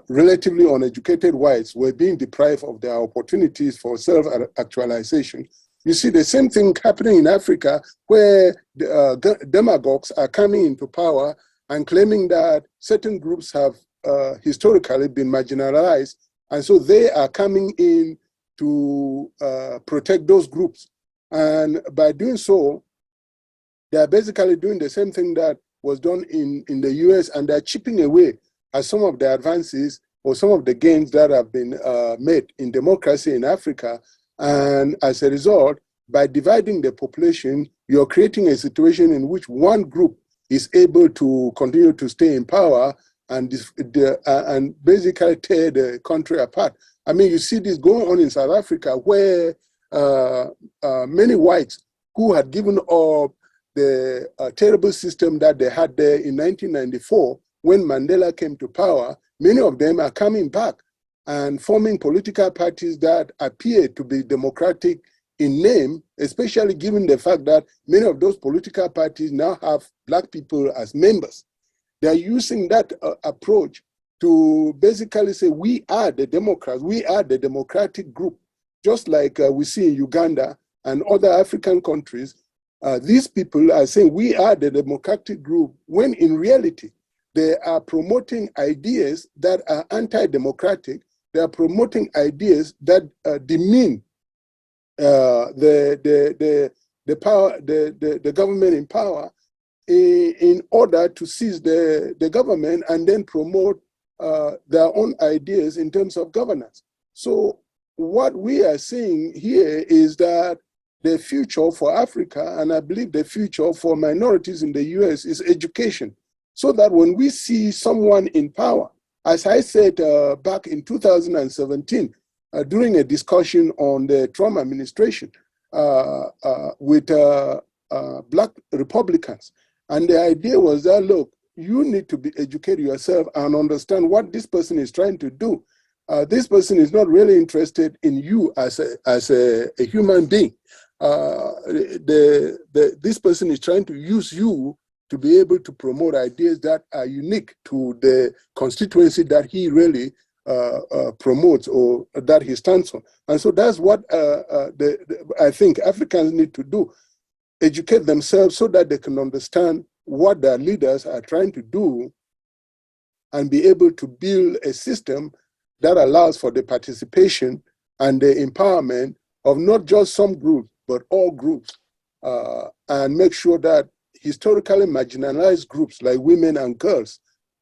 relatively uneducated whites, were being deprived of their opportunities for self-actualization. You see the same thing happening in Africa, where demagogues are coming into power and claiming that certain groups have historically been marginalized, and so they are coming in to protect those groups. And by doing so, they're basically doing the same thing that was done in the US, and they're chipping away at some of the advances or some of the gains that have been made in democracy in Africa. And as a result, by dividing the population, you're creating a situation in which one group is able to continue to stay in power and basically tear the country apart. I mean, you see this going on in South Africa, where many whites who had given up the terrible system that they had there in 1994, when Mandela came to power, many of them are coming back and forming political parties that appear to be democratic in name, especially given the fact that many of those political parties now have Black people as members. They're using that approach to basically say, we are the Democrats, we are the democratic group, just like we see in Uganda and other African countries. These people are saying, we are the democratic group, when in reality, they are promoting ideas that are anti-democratic. They are promoting ideas that demean the government in power in order to seize the government and then promote their own ideas in terms of governance. So what we are seeing here is that the future for Africa, and I believe the future for minorities in the US, is education. So that when we see someone in power, as I said back in 2017, during a discussion on the Trump administration with Black Republicans, and the idea was that, look, you need to be educated yourself and understand what this person is trying to do. This person is not really interested in you as a human being. This person is trying to use you to be able to promote ideas that are unique to the constituency that he really promotes or that he stands on. And so that's what I think Africans need to do, educate themselves so that they can understand what their leaders are trying to do and be able to build a system that allows for the participation and the empowerment of not just some groups, but all groups, and make sure that historically marginalized groups like women and girls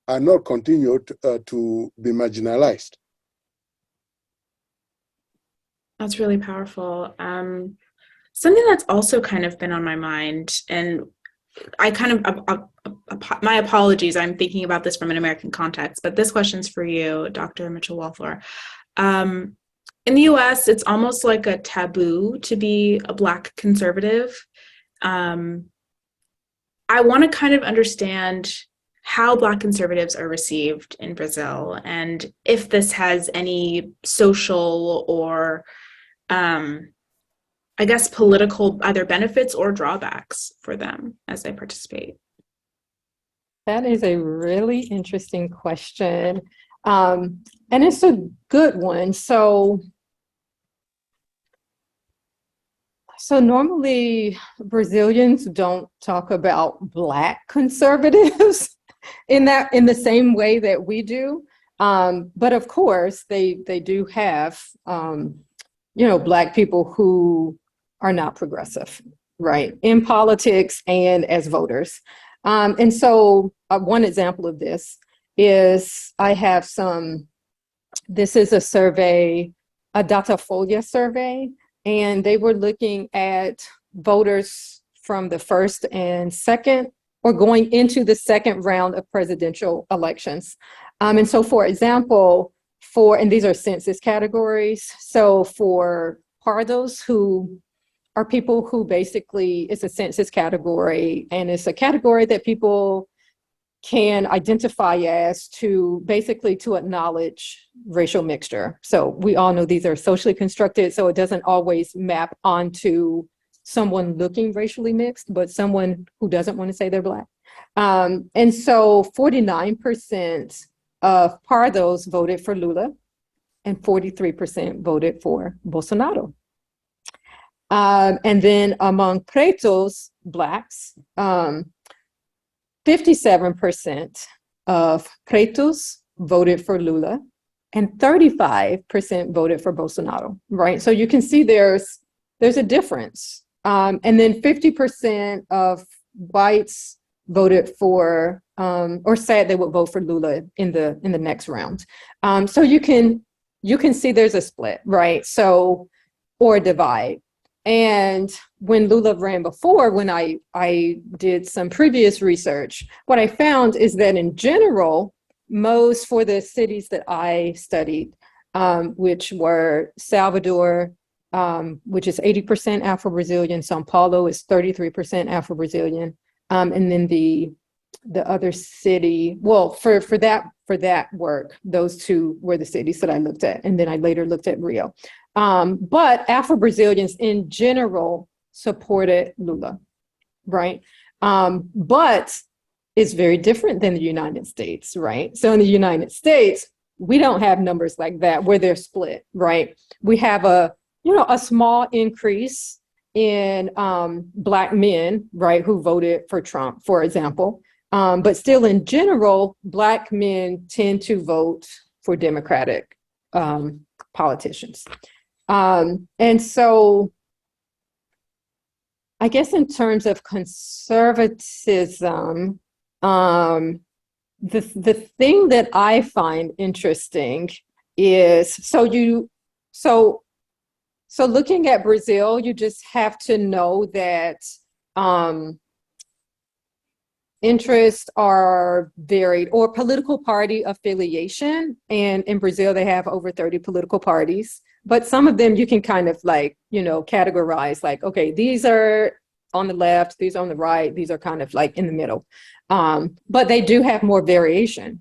are not continued to be marginalized. That's really powerful. Something that's also kind of been on my mind, and I kind of, my apologies, I'm thinking about this from an American context, but this question's for you, Dr. Mitchell-Walthour. In the US, it's almost like a taboo to be a Black conservative. I want to kind of understand how Black conservatives are received in Brazil, and if this has any social or, I guess, political either benefits or drawbacks for them as they participate. That is a really interesting question. And it's a good one. So normally Brazilians don't talk about Black conservatives in the same way that we do. But of course, they do have, Black people who are not progressive, right, in politics and as voters. And so one example of this is I have this is a survey, a Datafolha survey, and they were looking at voters from the first and second, or going into the second round of presidential elections. And so, for example, and these are census categories. So for Pardos, who are people who basically, it's a census category, and it's a category that people can identify as to basically to acknowledge racial mixture. So we all know these are socially constructed, so it doesn't always map onto someone looking racially mixed, but someone who doesn't want to say they're Black. And so 49% of Pardos voted for Lula and 43% voted for Bolsonaro. And then among Pretos, Blacks, 57% of Pretos voted for Lula and 35% voted for Bolsonaro, right? So you can see there's a difference. And then 50% of whites voted for, or said they would vote for Lula in the next round. So you can see there's a split, right? So, or a divide. And when Lula ran before, when I did some previous research, what I found is that in general, most for the cities that I studied, which were Salvador, which is 80% Afro-Brazilian, Sao Paulo is 33% Afro-Brazilian, and then the other city, well, for that work, those two were the cities that I looked at, and then I later looked at Rio. But Afro-Brazilians in general supported Lula, right? But it's very different than the United States, right? So in the United States, we don't have numbers like that where they're split, right? We have a small increase in Black men, right, who voted for Trump, for example. But still in general, Black men tend to vote for Democratic politicians. And so I guess in terms of conservatism, the thing that I find interesting is, so looking at Brazil, you just have to know that interests are varied, or political party affiliation. And in Brazil, they have over 30 political parties. But some of them you can kind of like, categorize like, okay, these are on the left, these are on the right, these are kind of like in the middle. But they do have more variation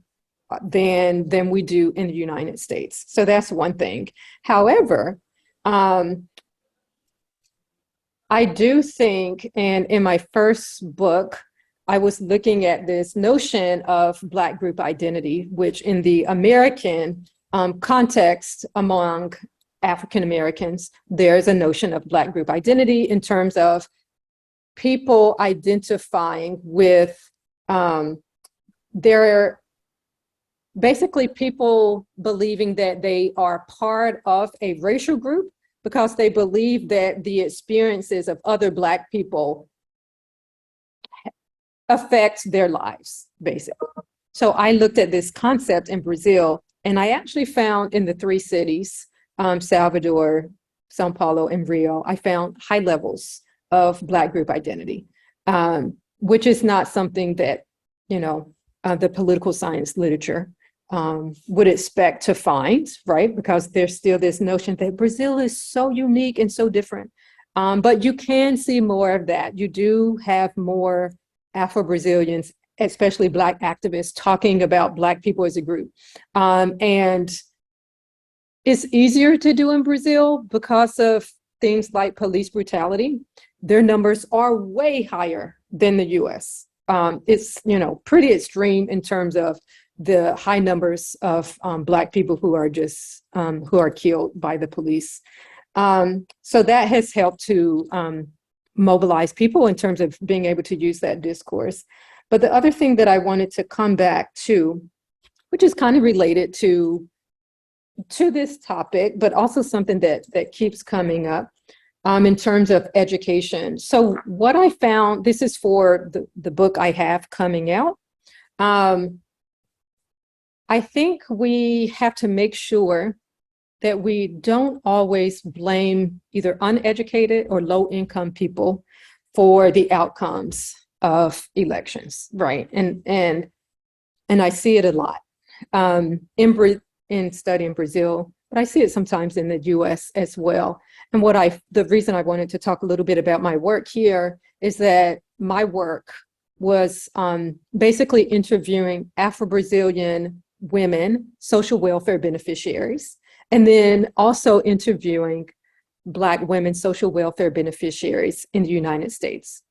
than we do in the United States. So that's one thing. However, I do think, and in my first book, I was looking at this notion of Black group identity, which in the American context among African Americans, there's a notion of Black group identity in terms of people identifying with their, basically people believing that they are part of a racial group because they believe that the experiences of other Black people affect their lives, basically. So I looked at this concept in Brazil, and I actually found in the three cities, Salvador, Sao Paulo, and Rio, I found high levels of Black group identity, which is not something that, the political science literature would expect to find, right? Because there's still this notion that Brazil is so unique and so different. But you can see more of that. You do have more Afro-Brazilians, especially Black activists, talking about Black people as a group. And it's easier to do in Brazil because of things like police brutality. Their numbers are way higher than the US. It's, pretty extreme in terms of the high numbers of Black people who are just, who are killed by the police. So that has helped to mobilize people in terms of being able to use that discourse. But the other thing that I wanted to come back to, which is kind of related to this topic, but also something that keeps coming up in terms of education. So what I found, this is for the book I have coming out. I think we have to make sure that we don't always blame either uneducated or low-income people for the outcomes of elections, right? And I see it a lot in studying Brazil, but I see it sometimes in the US as well. And the reason I wanted to talk a little bit about my work here is that my work was basically interviewing Afro-Brazilian women, social welfare beneficiaries, and then also interviewing Black women social welfare beneficiaries in the United States.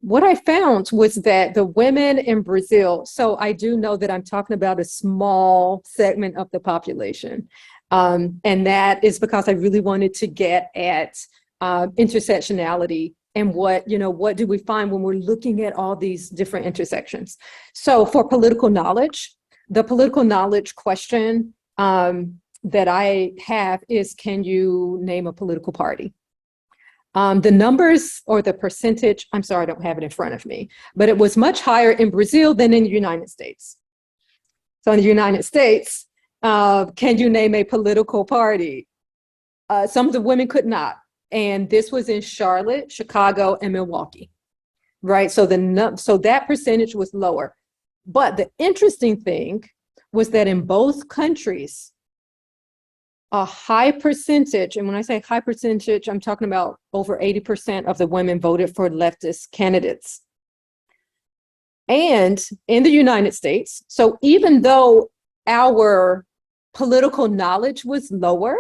What I found was that the women in Brazil, so I do know that I'm talking about a small segment of the population, and that is because I really wanted to get at intersectionality and what do we find when we're looking at all these different intersections. So for political knowledge, the political knowledge question that I have is, can you name a political party? The numbers or the percentage, I'm sorry, I don't have it in front of me, but it was much higher in Brazil than in the United States. So in the United States, can you name a political party? Some of the women could not. And this was in Charlotte, Chicago, and Milwaukee, right? So that percentage was lower. But the interesting thing was that in both countries, a high percentage, and when I say high percentage, I'm talking about over 80% of the women voted for leftist candidates. And in the United States, so even though our political knowledge was lower,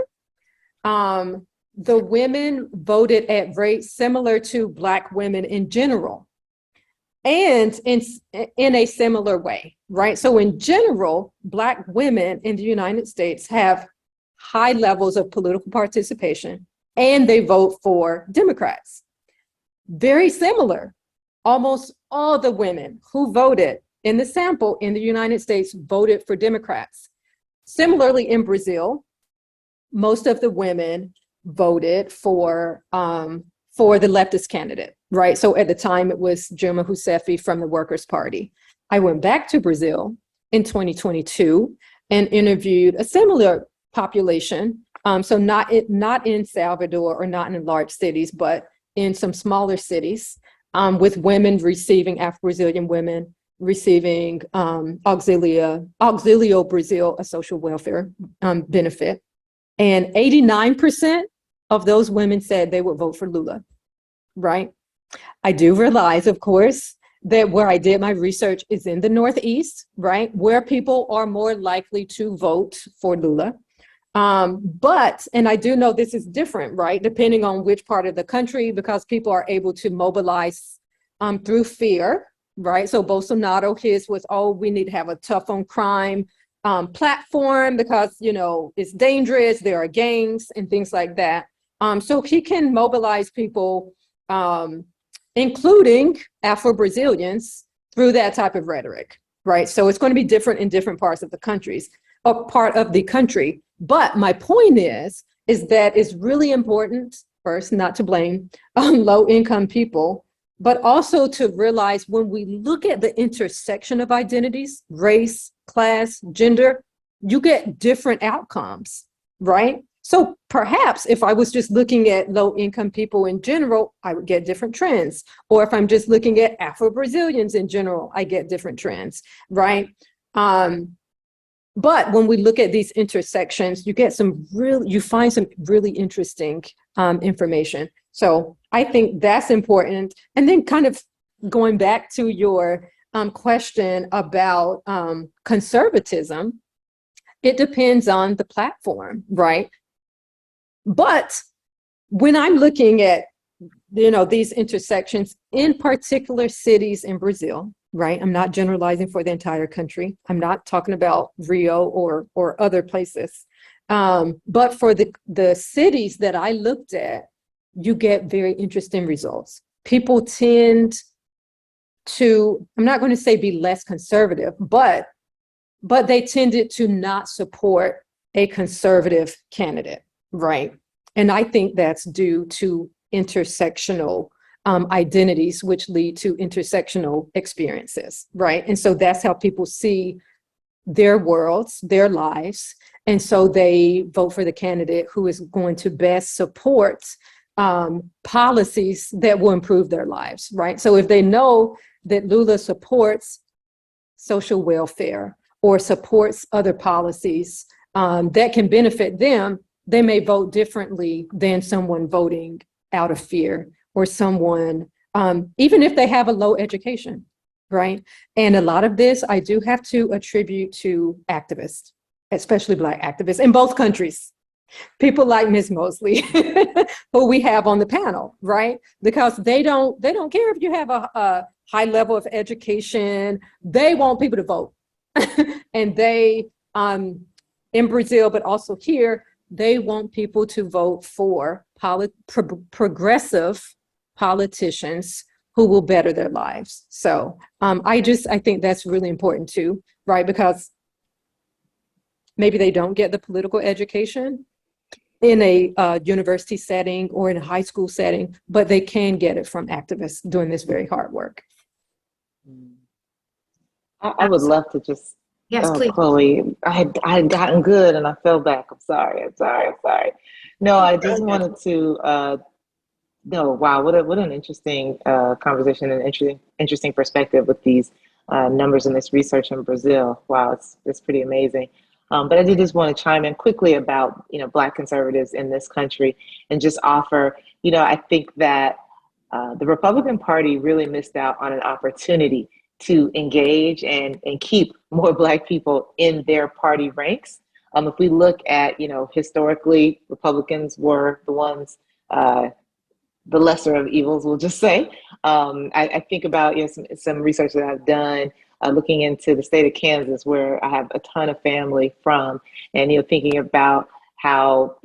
the women voted at rates similar to Black women in general, and in a similar way, right? So in general, Black women in the United States have high levels of political participation, and they vote for Democrats. Very similar. Almost all the women who voted in the sample in the United States voted for Democrats. Similarly, in Brazil, most of the women voted for the leftist candidate, right? So at the time, it was Dilma Rousseff from the Workers' Party. I went back to Brazil in 2022 and interviewed a similar population. So not in Salvador or not in large cities, but in some smaller cities, with women receiving, Afro-Brazilian women receiving Auxílio Brasil, a social welfare benefit. And 89% of those women said they would vote for Lula, right? I do realize, of course, that where I did my research is in the Northeast, right? Where people are more likely to vote for Lula. And I do know this is different, right? Depending on which part of the country, because people are able to mobilize through fear, right? So Bolsonaro, his was, oh, we need to have a tough on crime platform because, it's dangerous. There are gangs and things like that. So he can mobilize people, including Afro-Brazilians, through that type of rhetoric, right? So it's going to be different in different parts of the country. But my point is that it's really important, first, not to blame low-income people, but also to realize when we look at the intersection of identities, race, class, gender, you get different outcomes, right? So perhaps if I was just looking at low-income people in general, I would get different trends. Or if I'm just looking at Afro-Brazilians in general, I get different trends, right? But when we look at these intersections, you find some really interesting information. So I think that's important. And then kind of going back to your question about conservatism, it depends on the platform, right? But when I'm looking at, these intersections in particular cities in Brazil, right? I'm not generalizing for the entire country. I'm not talking about Rio or other places. But for the cities that I looked at, you get very interesting results. People tend to, I'm not going to say be less conservative, but they tended to not support a conservative candidate, right? And I think that's due to intersectional identities, which lead to intersectional experiences, right? And so that's how people see their worlds, their lives. And so they vote for the candidate who is going to best support policies that will improve their lives, right? So if they know that Lula supports social welfare or supports other policies that can benefit them, they may vote differently than someone voting out of fear or someone even if they have a low education, right? And a lot of this I do have to attribute to activists, especially Black activists in both countries. People like Ms. Mosley, who we have on the panel, right? Because they don't care if you have a high level of education. They want people to vote. And they, in Brazil, but also here, they want people to vote for progressive politicians who will better their lives. So I think that's really important too, right? Because maybe they don't get the political education in a university setting or in a high school setting, but they can get it from activists doing this very hard work. I would love to just, Yes, please. Chloe, I had gotten good and I fell back. I'm sorry. No, I just wanted to, no, wow, what an interesting conversation and interesting perspective with these numbers and this research in Brazil. Wow, it's pretty amazing. But I did just want to chime in quickly about, Black conservatives in this country and just offer, I think that the Republican Party really missed out on an opportunity to engage and keep more Black people in their party ranks. If we look at, historically, Republicans were the ones, the lesser of evils, we'll just say. I think about some research that I've done looking into the state of Kansas, where I have a ton of family from, and thinking about how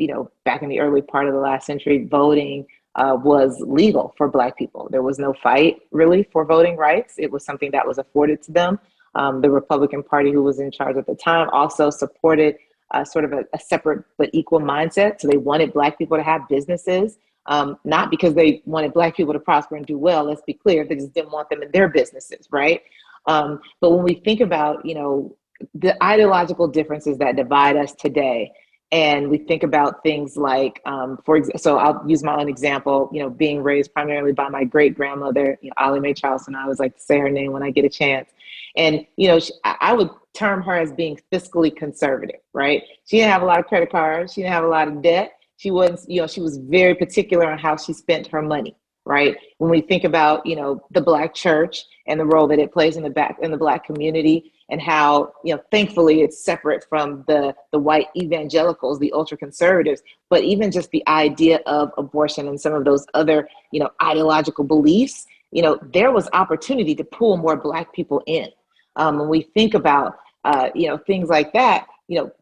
back in the early part of the last century, voting was legal for Black people. There was no fight really for voting rights. It was something that was afforded to them. The Republican Party, who was in charge at the time, also supported sort of a separate but equal mindset. So they wanted Black people to have businesses. Not because they wanted Black people to prosper and do well, let's be clear, they just didn't want them in their businesses, right? But when we think about, the ideological differences that divide us today, and we think about things like, so I'll use my own example, being raised primarily by my great grandmother, Ollie Mae Charleston. I always like to say her name when I get a chance. And, I would term her as being fiscally conservative, right? She didn't have a lot of credit cards. She didn't have a lot of debt. She was, she was very particular on how she spent her money, right? When we think about, the Black church and the role that it plays in the Black community, and how, thankfully it's separate from the white evangelicals, the ultra conservatives, but even just the idea of abortion and some of those other, ideological beliefs, there was opportunity to pull more Black people in. When we think about, things like that,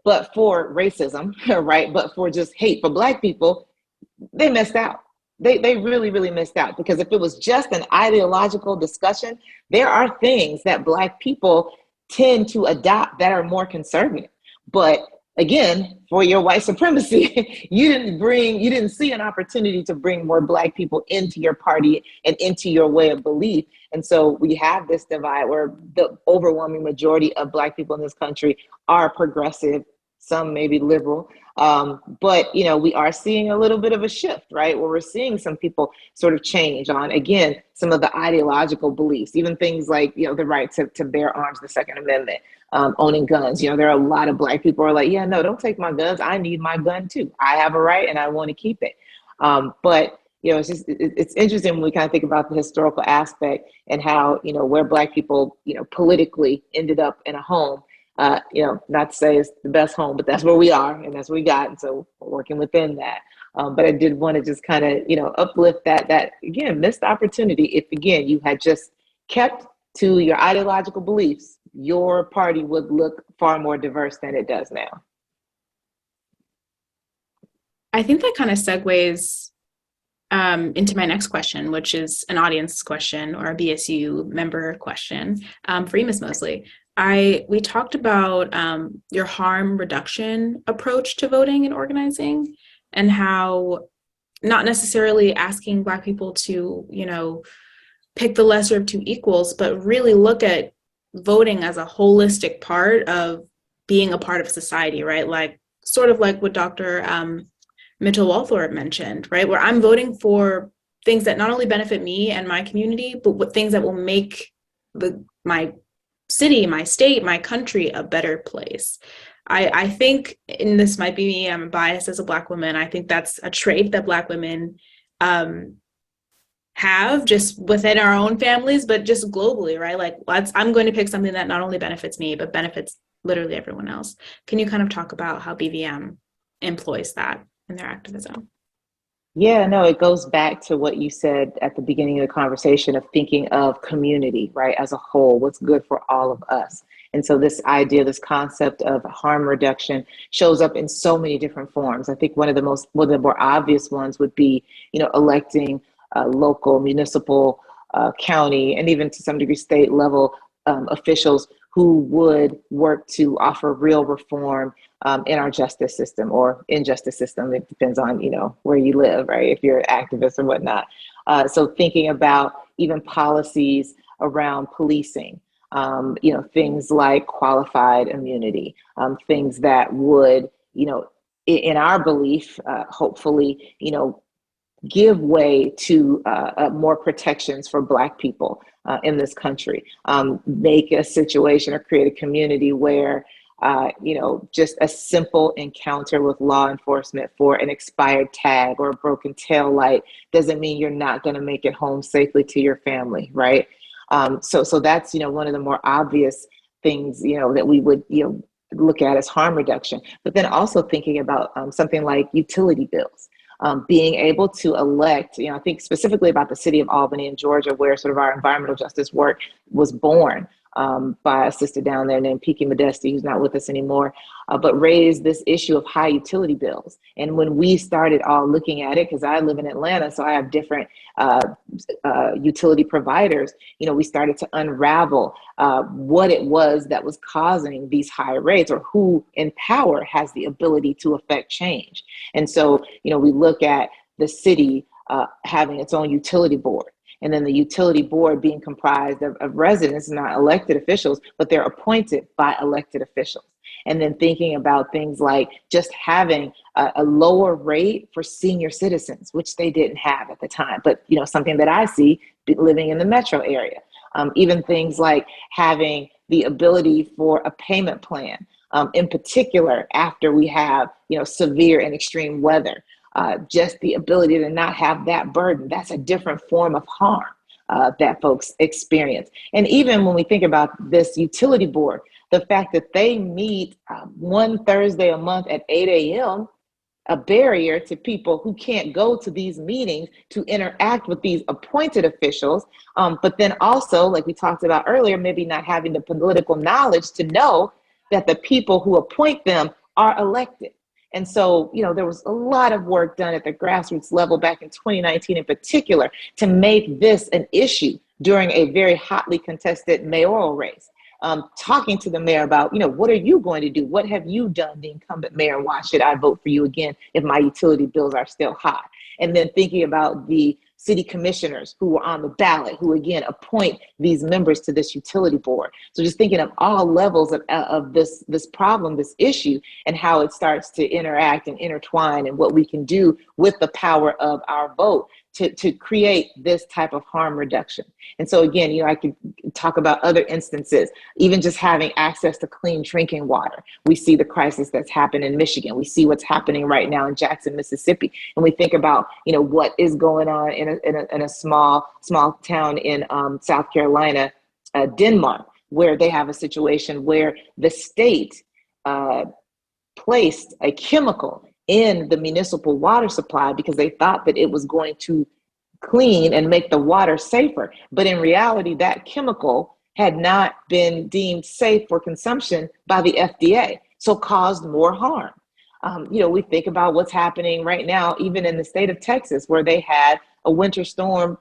but for racism, right? But for just hate for Black people, they missed out. They really, really missed out, because if it was just an ideological discussion, there are things that Black people tend to adopt that are more conservative. But again, for your white supremacy, you didn't see an opportunity to bring more Black people into your party and into your way of belief. And so we have this divide where the overwhelming majority of Black people in this country are progressive, some maybe liberal, but we are seeing a little bit of a shift, right? Where we're seeing some people sort of change on, again, some of the ideological beliefs, even things like, the right to bear arms, the Second Amendment, owning guns. There are a lot of Black people who are like, yeah, no, don't take my guns. I need my gun too. I have a right and I want to keep it. But it's interesting when we kind of think about the historical aspect and how, where Black people, politically ended up in a home. Not to say it's the best home, but that's where we are and that's what we got. And so we're working within that. But I did want to just kind of, uplift that again, missed opportunity. If again, you had just kept to your ideological beliefs, your party would look far more diverse than it does now. I think that kind of segues into my next question, which is an audience question or a BSU member question for you, Ms. Mosley. We talked about your harm reduction approach to voting and organizing, and how not necessarily asking Black people to, pick the lesser of two equals, but really look at voting as a holistic part of being a part of society, right? Like sort of like what Dr. Mitchell-Walthour mentioned, right? Where I'm voting for things that not only benefit me and my community, but what things that will make my city, my state, my country a better place. I think, and this might be me, I'm biased as a Black woman, I think that's a trait that Black women have just within our own families, but just globally, right? Like, I'm going to pick something that not only benefits me, but benefits literally everyone else. Can you kind of talk about how BVM employs that in their activism? Yeah, no, it goes back to what you said at the beginning of the conversation of thinking of community, right, as a whole, what's good for all of us. And so this idea, this concept of harm reduction shows up in so many different forms. I think one of the more obvious ones would be, electing local, municipal, county, and even to some degree state level officials who would work to offer real reform in our justice system or injustice system. It depends on, where you live, right? If you're an activist or whatnot. So thinking about even policies around policing, things like qualified immunity, things that would, in our belief, hopefully, give way to more protections for Black people in this country. Make a situation or create a community where, just a simple encounter with law enforcement for an expired tag or a broken tail light doesn't mean you're not going to make it home safely to your family, right? So that's, one of the more obvious things, that we would, look at as harm reduction. But then also thinking about something like utility bills. Being able to elect, I think specifically about the city of Albany in Georgia, where sort of our environmental justice work was born by a sister down there named Piki Modesti, who's not with us anymore, but raised this issue of high utility bills. And when we started all looking at it, because I live in Atlanta, so I have different utility providers, we started to unravel what it was that was causing these high rates, or who in power has the ability to affect change. And so, we look at the city having its own utility board, and then the utility board being comprised of residents, not elected officials, but they're appointed by elected officials. And then thinking about things like just having a lower rate for senior citizens, which they didn't have at the time, but something that I see living in the metro area. Even things like having the ability for a payment plan, in particular after we have severe and extreme weather. Just the ability to not have that burden, that's a different form of harm that folks experience. And even when we think about this utility board, the fact that they meet one Thursday a month at 8 a.m., a barrier to people who can't go to these meetings to interact with these appointed officials. But then also, like we talked about earlier, maybe not having the political knowledge to know that the people who appoint them are elected. And so, there was a lot of work done at the grassroots level back in 2019 in particular to make this an issue during a very hotly contested mayoral race. Talking to the mayor about, what are you going to do? What have you done, the incumbent mayor? Why should I vote for you again if my utility bills are still high? And then thinking about the city commissioners who were on the ballot, who again appoint these members to this utility board. So just thinking of all levels of this problem, this issue, and how it starts to interact and intertwine, and what we can do with the power of our vote to create this type of harm reduction. And so again, I could talk about other instances, even just having access to clean drinking water. We see the crisis that's happened in Michigan. We see what's happening right now in Jackson, Mississippi. And we think about, what is going on in a small town in South Carolina, Denmark, where they have a situation where the state placed a chemical in the municipal water supply because they thought that it was going to clean and make the water safer. But in reality, that chemical had not been deemed safe for consumption by the FDA, so caused more harm. We think about what's happening right now, even in the state of Texas, where they had a winter storm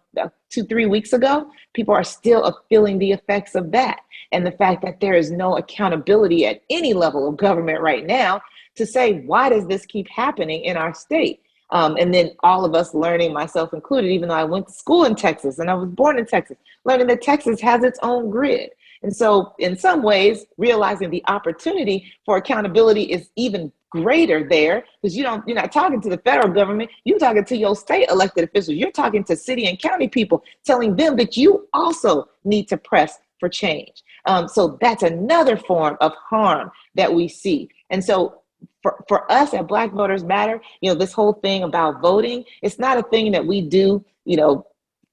2-3 weeks ago. People are still feeling the effects of that. And the fact that there is no accountability at any level of government right now to say, why does this keep happening in our state? And then all of us learning, myself included, even though I went to school in Texas and I was born in Texas, learning that Texas has its own grid. And so in some ways, realizing the opportunity for accountability is even greater there, because you're not talking to the federal government, you're talking to your state elected officials, you're talking to city and county people, telling them that you also need to press for change. So that's another form of harm that we see. And so for us at Black Voters Matter, this whole thing about voting, it's not a thing that we do,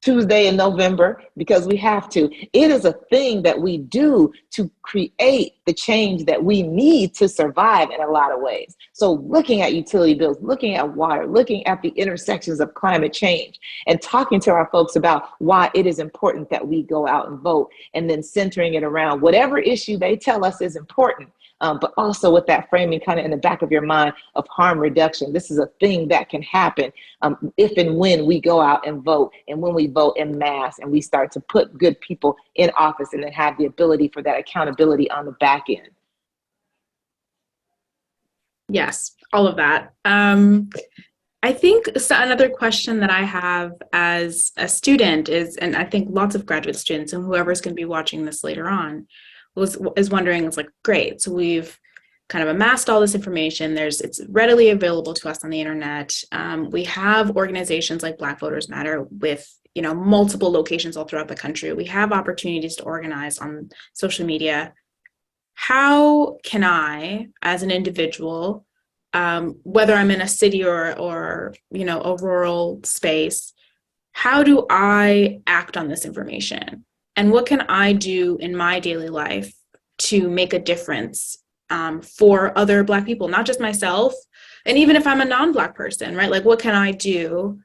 Tuesday in November because we have to. It is a thing that we do to create the change that we need to survive in a lot of ways. So looking at utility bills, looking at water, looking at the intersections of climate change, and talking to our folks about why it is important that we go out and vote, and then centering it around whatever issue they tell us is important. But also with that framing kind of in the back of your mind of harm reduction. This is a thing that can happen if and when we go out and vote, and when we vote en masse and we start to put good people in office and then have the ability for that accountability on the back end. Yes, all of that. I think another question that I have as a student is, and I think lots of graduate students and whoever's going to be watching this later on is wondering, it's like, great, so we've kind of amassed all this information. It's readily available to us on the internet. We have organizations like Black Voters Matter with, you know, multiple locations all throughout the country. We have opportunities to organize on social media. How can I, as an individual, whether I'm in a city or you know, a rural space, how do I act on this information? And what can I do in my daily life to make a difference for other Black people, not just myself, and even if I'm a non-Black person, right? Like, what can I do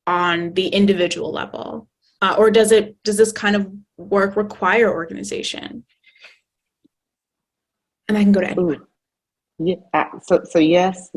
on the individual level? Or does this kind of work require organization? And I can go to anyone. Ooh. Yeah, so yes,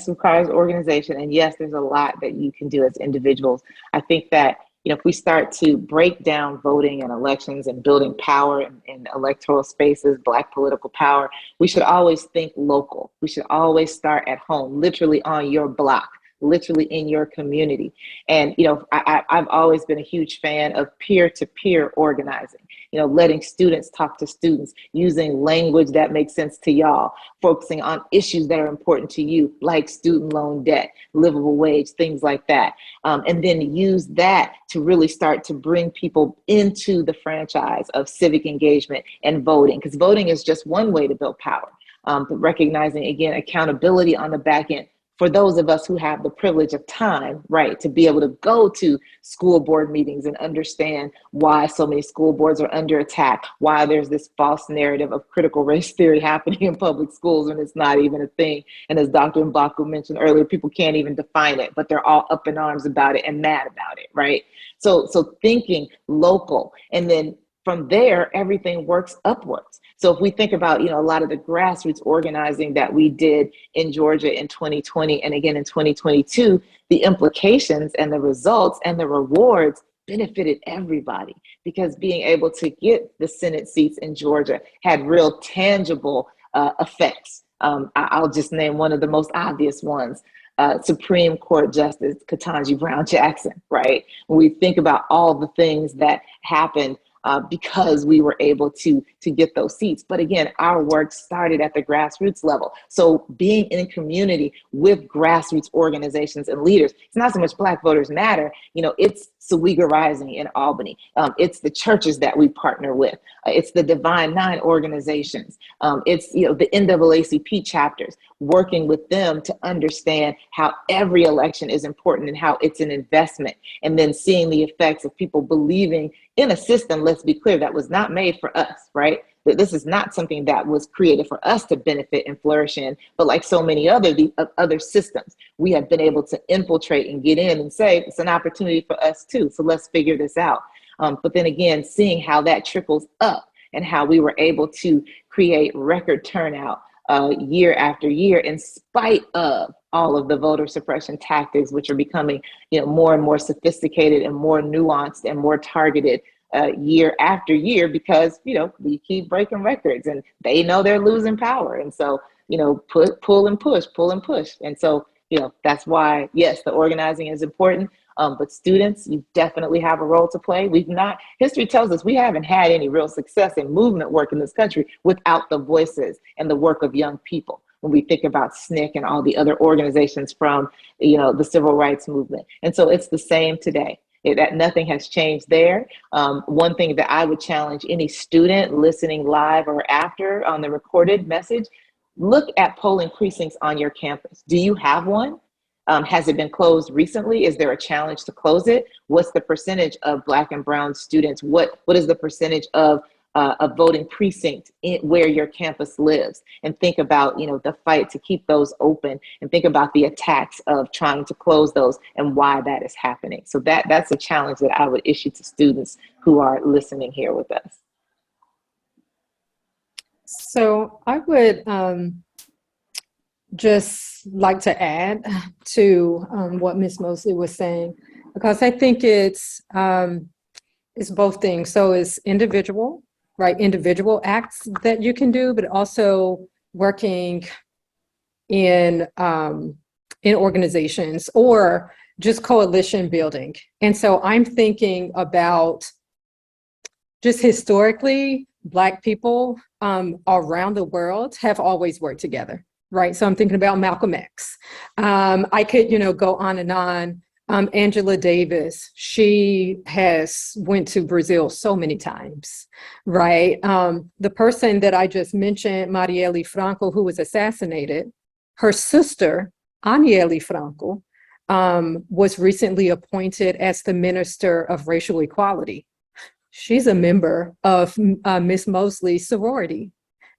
requires organization, and yes, there's a lot that you can do as individuals. I think that, you know, if we start to break down voting and elections and building power in electoral spaces, Black political power, we should always think local. We should always start at home, literally on your block, literally in your community. And, you know, I've always been a huge fan of peer-to-peer organizing, you know, letting students talk to students, using language that makes sense to y'all, focusing on issues that are important to you, like student loan debt, livable wage, things like that. And then use that to really start to bring people into the franchise of civic engagement and voting, because voting is just one way to build power. But recognizing, again, accountability on the back end. For those of us who have the privilege of time, right, to be able to go to school board meetings and understand why so many school boards are under attack, why there's this false narrative of critical race theory happening in public schools when it's not even a thing. And as Dr. Mbaku mentioned earlier, people can't even define it, but they're all up in arms about it and mad about it, right? So thinking local, and then from there, everything works upwards. So if we think about, you know, a lot of the grassroots organizing that we did in Georgia in 2020 and again in 2022, the implications and the results and the rewards benefited everybody, because being able to get the Senate seats in Georgia had real tangible effects. I'll just name one of the most obvious ones. Supreme Court Justice Ketanji Brown Jackson, right? When we think about all the things that happened because we were able to get those seats. But again, our work started at the grassroots level. So being in community with grassroots organizations and leaders, it's not so much Black Voters Matter, you know, it's Sawega Rising in Albany. It's the churches that we partner with. It's the Divine Nine organizations. It's, you know, the NAACP chapters, working with them to understand how every election is important and how it's an investment. And then seeing the effects of people believing in a system, let's be clear, that was not made for us, right? That this is not something that was created for us to benefit and flourish in, but like so many other systems, we have been able to infiltrate and get in and say, it's an opportunity for us too, so let's figure this out. But then again, seeing how that trickles up and how we were able to create record turnout year after year, in spite of all of the voter suppression tactics, which are becoming, you know, more and more sophisticated and more nuanced and more targeted year after year, because, you know, we keep breaking records and they know they're losing power. And so, you know, pull and push. And so, you know, that's why, yes, the organizing is important. But students, you definitely have a role to play. History tells us we haven't had any real success in movement work in this country without the voices and the work of young people. When we think about SNCC and all the other organizations from, you know, the civil rights movement. And so it's the same today. That nothing has changed there. One thing that I would challenge any student listening live or after on the recorded message, look at polling precincts on your campus. Do you have one? Has it been closed recently? Is there a challenge to close it? What's the percentage of Black and Brown students? What is the percentage of a voting precinct where your campus lives? And think about, the fight to keep those open, and think about the attacks of trying to close those and why that is happening. So that's a challenge that I would issue to students who are listening here with us. So I would just like to add to what Ms. Mosley was saying, because I think it's both things. So it's individual, right? Individual acts that you can do, but also working in organizations or just coalition building. And so I'm thinking about just historically, Black people around the world have always worked together, right? So I'm thinking about Malcolm X. I could, go on and on. Angela Davis, she has went to Brazil so many times, right? The person that I just mentioned, Marielle Franco, who was assassinated, her sister, Anielle Franco, was recently appointed as the Minister of Racial Equality. She's a member of Miss Mosley's sorority,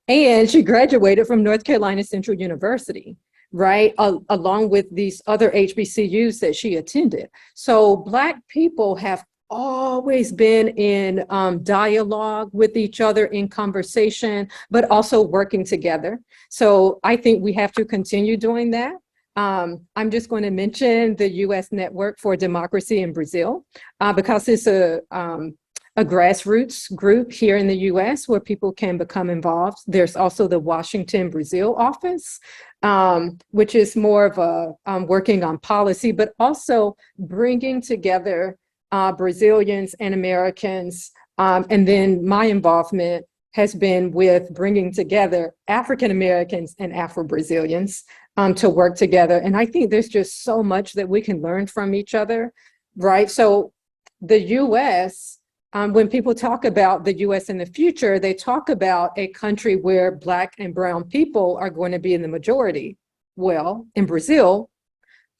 and she graduated from North Carolina Central University, right? Along with these other HBCUs that she attended. So Black people have always been in dialogue with each other, in conversation, but also working together. So I think we have to continue doing that. I'm just going to mention the U.S. Network for Democracy in Brazil, because it's a grassroots group here in the US where people can become involved. There's also the Washington, Brazil office, which is more of a working on policy, but also bringing together Brazilians and Americans. And then my involvement has been with bringing together African Americans and Afro-Brazilians to work together. And I think there's just so much that we can learn from each other, right? So the US, when people talk about the US in the future, they talk about a country where Black and Brown people are going to be in the majority. Well, in Brazil,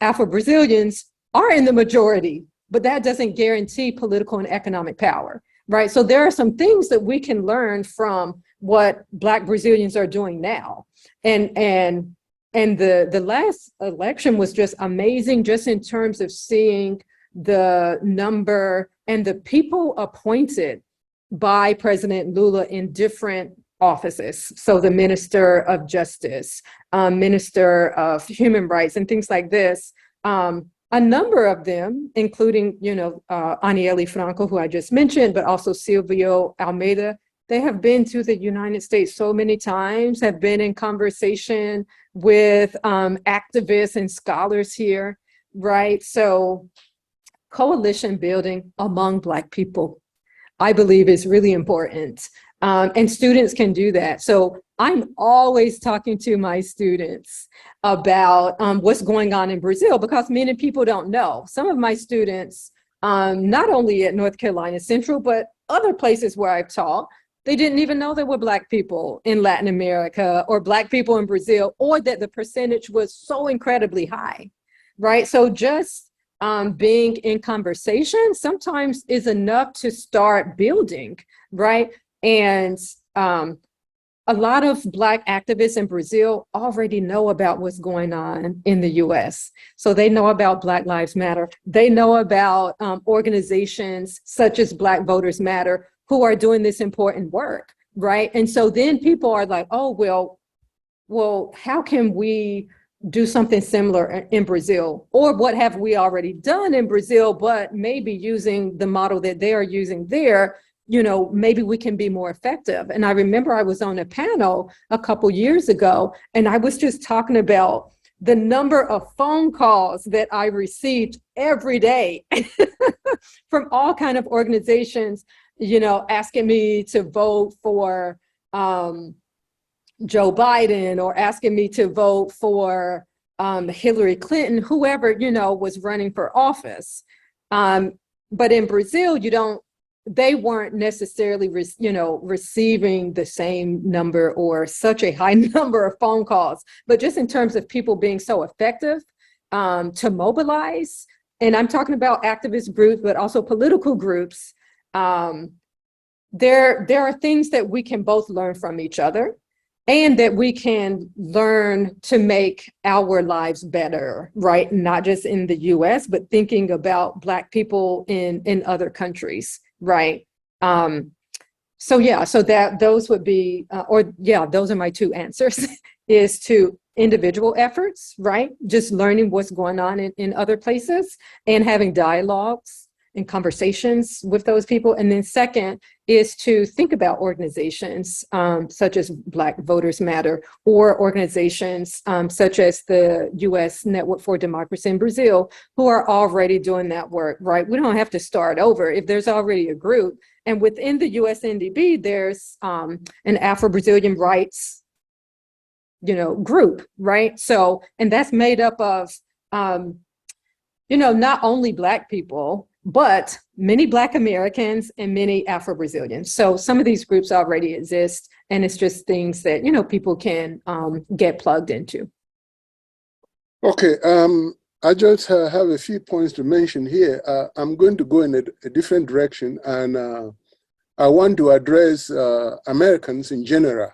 Afro-Brazilians are in the majority, but that doesn't guarantee political and economic power, right? So there are some things that we can learn from what Black Brazilians are doing now. And the last election was just amazing, just in terms of seeing the number and the people appointed by President Lula in different offices. So the Minister of Justice, Minister of Human Rights, and things like this. A number of them, including, Anielle Franco, who I just mentioned, but also Silvio Almeida, they have been to the United States so many times, have been in conversation with activists and scholars here, right? So coalition building among Black people, I believe, is really important. And students can do that. So I'm always talking to my students about what's going on in Brazil, because many people don't know. Some of my students, not only at North Carolina Central, but other places where I've taught, they didn't even know there were Black people in Latin America or Black people in Brazil, or that the percentage was so incredibly high, right? So just being in conversation sometimes is enough to start building, right? And a lot of Black activists in Brazil already know about what's going on in the US. So they know about Black Lives Matter. They know about organizations such as Black Voters Matter, who are doing this important work, right? And so then people are like, oh, well, how can we do something similar in Brazil? Or what have we already done in Brazil, but maybe using the model that they are using there, maybe we can be more effective. And I remember I was on a panel a couple years ago, and I was just talking about the number of phone calls that I received every day from all kinds of organizations, asking me to vote for Joe Biden, or asking me to vote for Hillary Clinton, whoever, was running for office. But in Brazil, they weren't necessarily, receiving the same number or such a high number of phone calls, but just in terms of people being so effective to mobilize, and I'm talking about activist groups, but also political groups, there are things that we can both learn from each other, and that we can learn to make our lives better, right? Not just in the US, but thinking about Black people in other countries, right? So those would be, those are my two answers, is to individual efforts, right? Just learning what's going on in other places and having dialogues and conversations with those people. And then second is to think about organizations such as Black Voters Matter, or organizations such as the US Network for Democracy in Brazil, who are already doing that work, right? We don't have to start over if there's already a group. And within the USNDB, there's an Afro-Brazilian rights, group, right? So, and that's made up of, not only Black people, but many Black Americans and many Afro-Brazilians. So some of these groups already exist, and it's just things that, people can get plugged into. Okay, I just have a few points to mention here. I'm going to go in a different direction, and I want to address Americans in general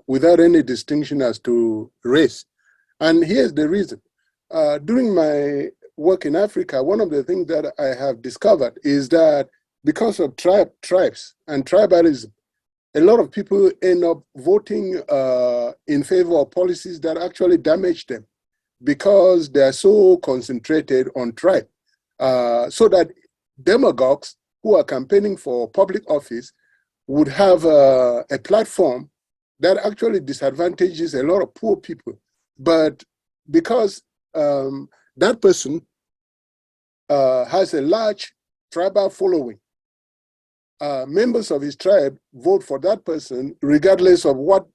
without any distinction as to race. And here's the reason. During my work in Africa, one of the things that I have discovered is that because of tribes and tribalism, a lot of people end up voting in favor of policies that actually damage them, because they are so concentrated on tribe. So that demagogues who are campaigning for public office would have a platform that actually disadvantages a lot of poor people. But because that person has a large tribal following, members of his tribe vote for that person regardless of what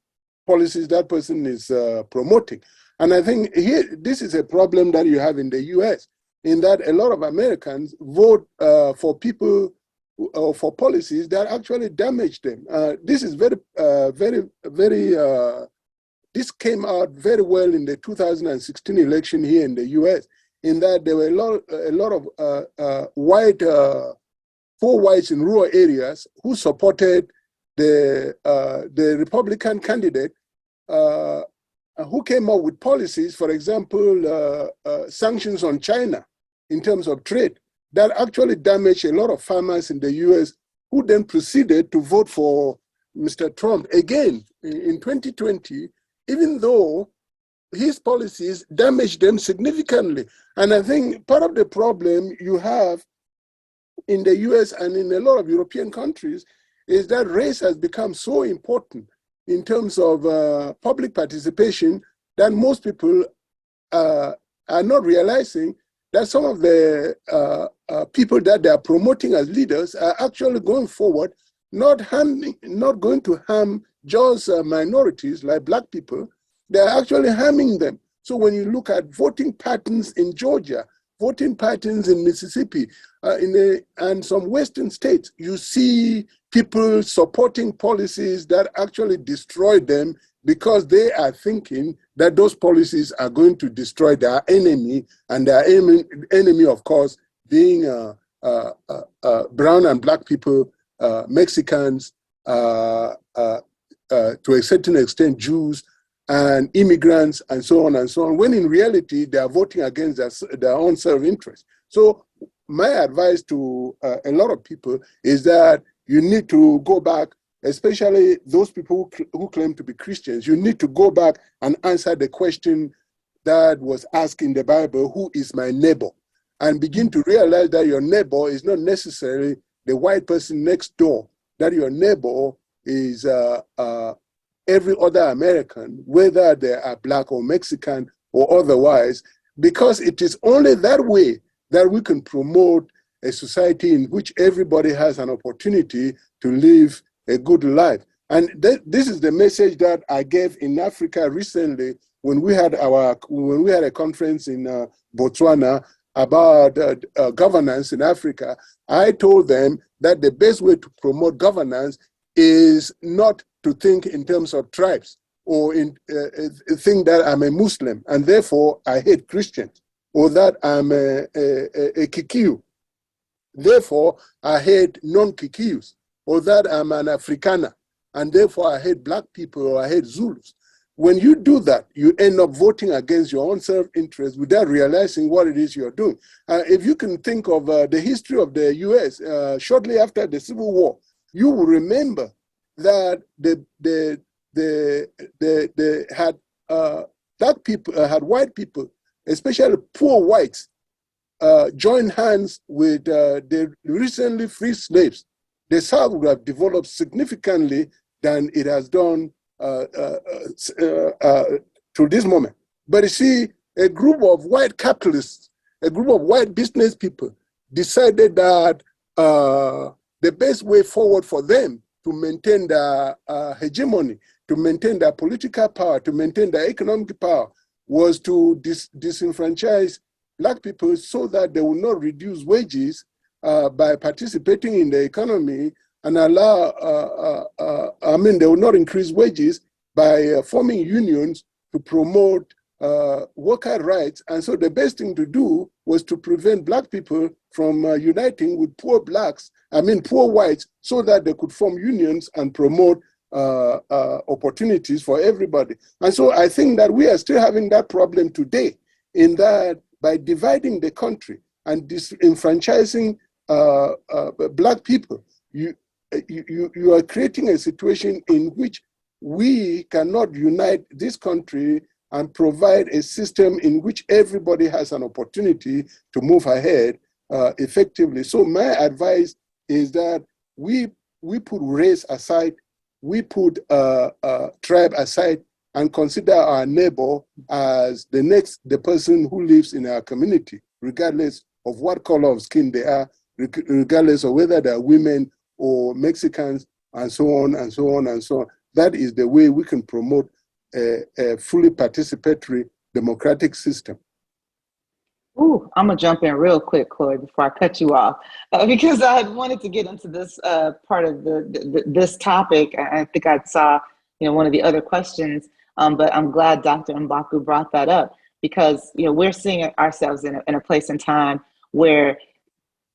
policies that person is promoting. And I think this is a problem that you have in the US, in that a lot of Americans vote for people for policies that actually damage them. This is this came out very well in the 2016 election here in the US, in that there were a lot of poor whites in rural areas who supported the Republican candidate who came up with policies, for example, sanctions on China in terms of trade, that actually damaged a lot of farmers in the US, who then proceeded to vote for Mr. Trump again in 2020, even though his policies damaged them significantly. And I think part of the problem you have in the US and in a lot of European countries is that race has become so important in terms of public participation that most people are not realizing that some of the people that they are promoting as leaders are actually going forward, not going to harm just minorities like Black people. They're actually harming them. So when you look at voting patterns in Georgia, voting patterns in Mississippi, and some Western states, you see people supporting policies that actually destroy them, because they are thinking that those policies are going to destroy their enemy, and their enemy, of course, being brown and Black people, Mexicans, to a certain extent, Jews, and immigrants, and so on and so on, when in reality, they are voting against their own self-interest. So my advice to a lot of people is that you need to go back, especially those people who claim to be Christians. You need to go back and answer the question that was asked in the Bible, who is my neighbor? And begin to realize that your neighbor is not necessarily the white person next door, that your neighbor is every other American, whether they are Black or Mexican or otherwise, because it is only that way that we can promote a society in which everybody has an opportunity to live a good life. And this is the message that I gave in Africa recently when we had a conference in Botswana about governance in Africa. I told them that the best way to promote governance is not to think in terms of tribes, or think that I'm a Muslim and therefore I hate Christians, or that I'm a Kikiu. Therefore, I hate non-Kikiyus, or that I'm an Afrikaner, and therefore I hate Black people or I hate Zulus. When you do that, you end up voting against your own self-interest without realizing what it is you're doing. If you can think of the history of the US, shortly after the Civil War, you will remember that they had Black people, had white people, especially poor whites, join hands with the recently freed slaves. The South would have developed significantly than it has done to this moment. But you see, a group of white capitalists, a group of white business people decided that the best way forward for them to maintain their hegemony, to maintain their political power, to maintain their economic power, was to disenfranchise Black people so that they will not reduce wages by participating in the economy and allow, they will not increase wages by forming unions to promote worker rights. And so the best thing to do was to prevent Black people from uniting with poor whites, so that they could form unions and promote opportunities for everybody. And so I think that we are still having that problem today, in that by dividing the country and disenfranchising Black people, you are creating a situation in which we cannot unite this country and provide a system in which everybody has an opportunity to move ahead effectively. So my advice is that we put race aside, we put tribe aside, and consider our neighbor as the person who lives in our community, regardless of what color of skin they are, regardless of whether they are women or Mexicans, and so on and so on and so on. That is the way we can promote a fully participatory democratic system. Ooh, I'm gonna jump in real quick, Chloe, before I cut you off, because I had wanted to get into this part of this topic. I think I saw, one of the other questions, but I'm glad Dr. Mbaku brought that up, because we're seeing ourselves in a place and time where,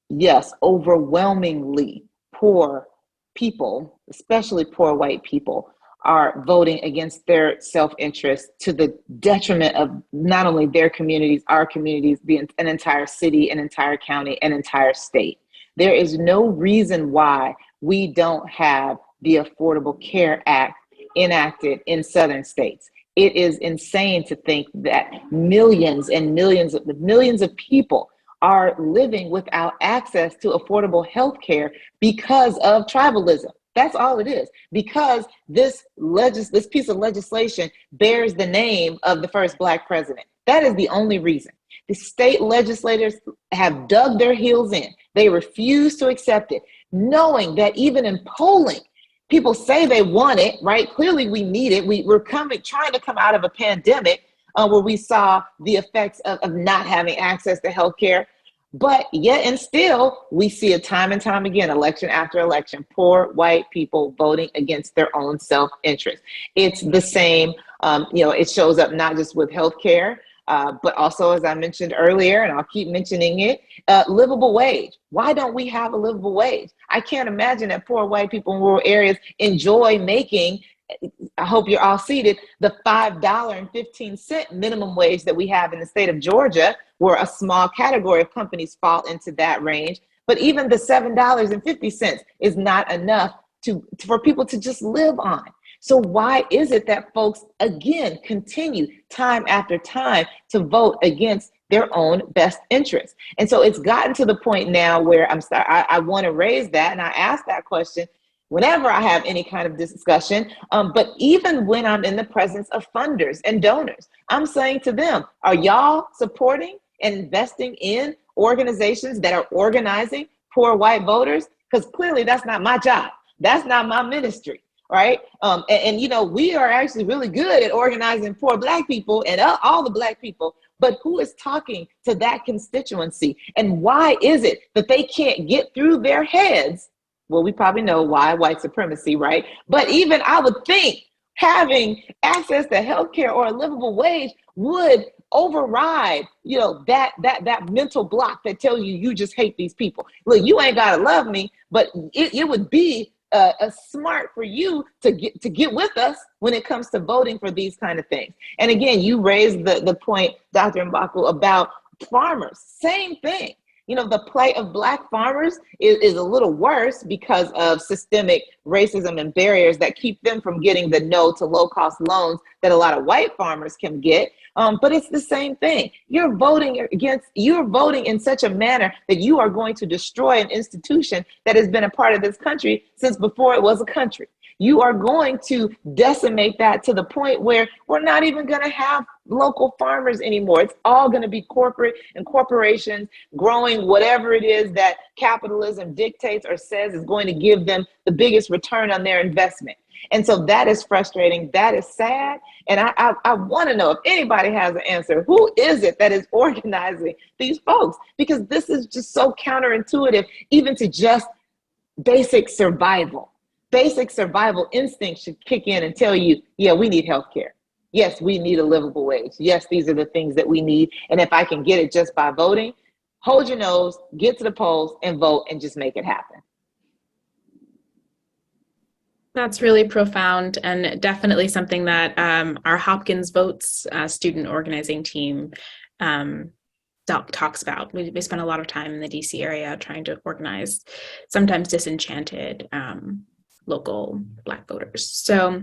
yes, overwhelmingly poor people, especially poor white people, are voting against their self-interest to the detriment of not only their communities, our communities, an entire city, an entire county, an entire state. There is no reason why we don't have the Affordable Care Act enacted in southern states. It is insane to think that millions and millions of people are living without access to affordable health care because of tribalism. That's all it is. Because this piece of legislation bears the name of the first Black president. That is the only reason. The state legislators have dug their heels in. They refuse to accept it, knowing that even in polling, people say they want it, right? Clearly we need it. We're trying to come out of a pandemic where we saw the effects of not having access to healthcare. But yet and still, we see it time and time again, election after election, poor white people voting against their own self-interest. It's the same, it shows up not just with healthcare, but also, as I mentioned earlier, and I'll keep mentioning it, livable wage. Why don't we have a livable wage? I can't imagine that poor white people in rural areas enjoy making, I hope you're all seated, the $5.15 minimum wage that we have in the state of Georgia, where a small category of companies fall into that range. But even the $7.50 is not enough for people to just live on. So why is it that folks, again, continue time after time to vote against their own best interests? And so it's gotten to the point now where I want to raise that, and I ask that question whenever I have any kind of discussion, but even when I'm in the presence of funders and donors, I'm saying to them, are y'all supporting and investing in organizations that are organizing poor white voters? Because clearly that's not my job. That's not my ministry, right? And we are actually really good at organizing poor Black people and all the Black people, but who is talking to that constituency? And why is it that they can't get through their heads? Well, we probably know why, white supremacy, right? But even I would think having access to healthcare or a livable wage would override, that mental block that tells you just hate these people. Look, you ain't gotta love me, but it would be smart for you to get with us when it comes to voting for these kind of things. And again, you raised the point, Dr. Mbaku, about farmers. Same thing. The plight of Black farmers is a little worse because of systemic racism and barriers that keep them from getting the no to low cost loans that a lot of white farmers can get. But it's the same thing. You're voting in such a manner that you are going to destroy an institution that has been a part of this country since before it was a country. You are going to decimate that to the point where we're not even going to have local farmers anymore. It's all going to be corporate and corporations growing whatever it is that capitalism dictates or says is going to give them the biggest return on their investment. And so that is frustrating. That is sad. And I want to know if anybody has an answer. Who is it that is organizing these folks? Because this is just so counterintuitive, even to just basic survival. Basic survival instincts should kick in and tell you, yeah, we need healthcare. Yes, we need a livable wage. Yes, these are the things that we need. And if I can get it just by voting, hold your nose, get to the polls and vote and just make it happen. That's really profound and definitely something that our Hopkins Votes student organizing team talks about. We spend a lot of time in the DC area trying to organize sometimes disenchanted local Black voters. So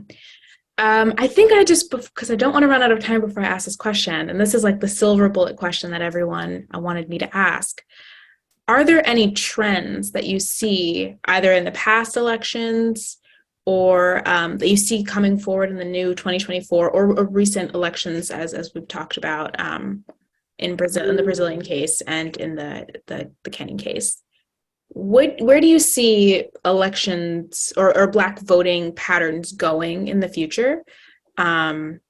I think because I don't want to run out of time before I ask this question, and this is like the silver bullet question that everyone wanted me to ask. Are there any trends that you see either in the past elections or that you see coming forward in the new 2024 or recent elections, as we've talked about in Brazil, in the Brazilian case and in the Kenyan case? Where do you see elections or Black voting patterns going in the future? And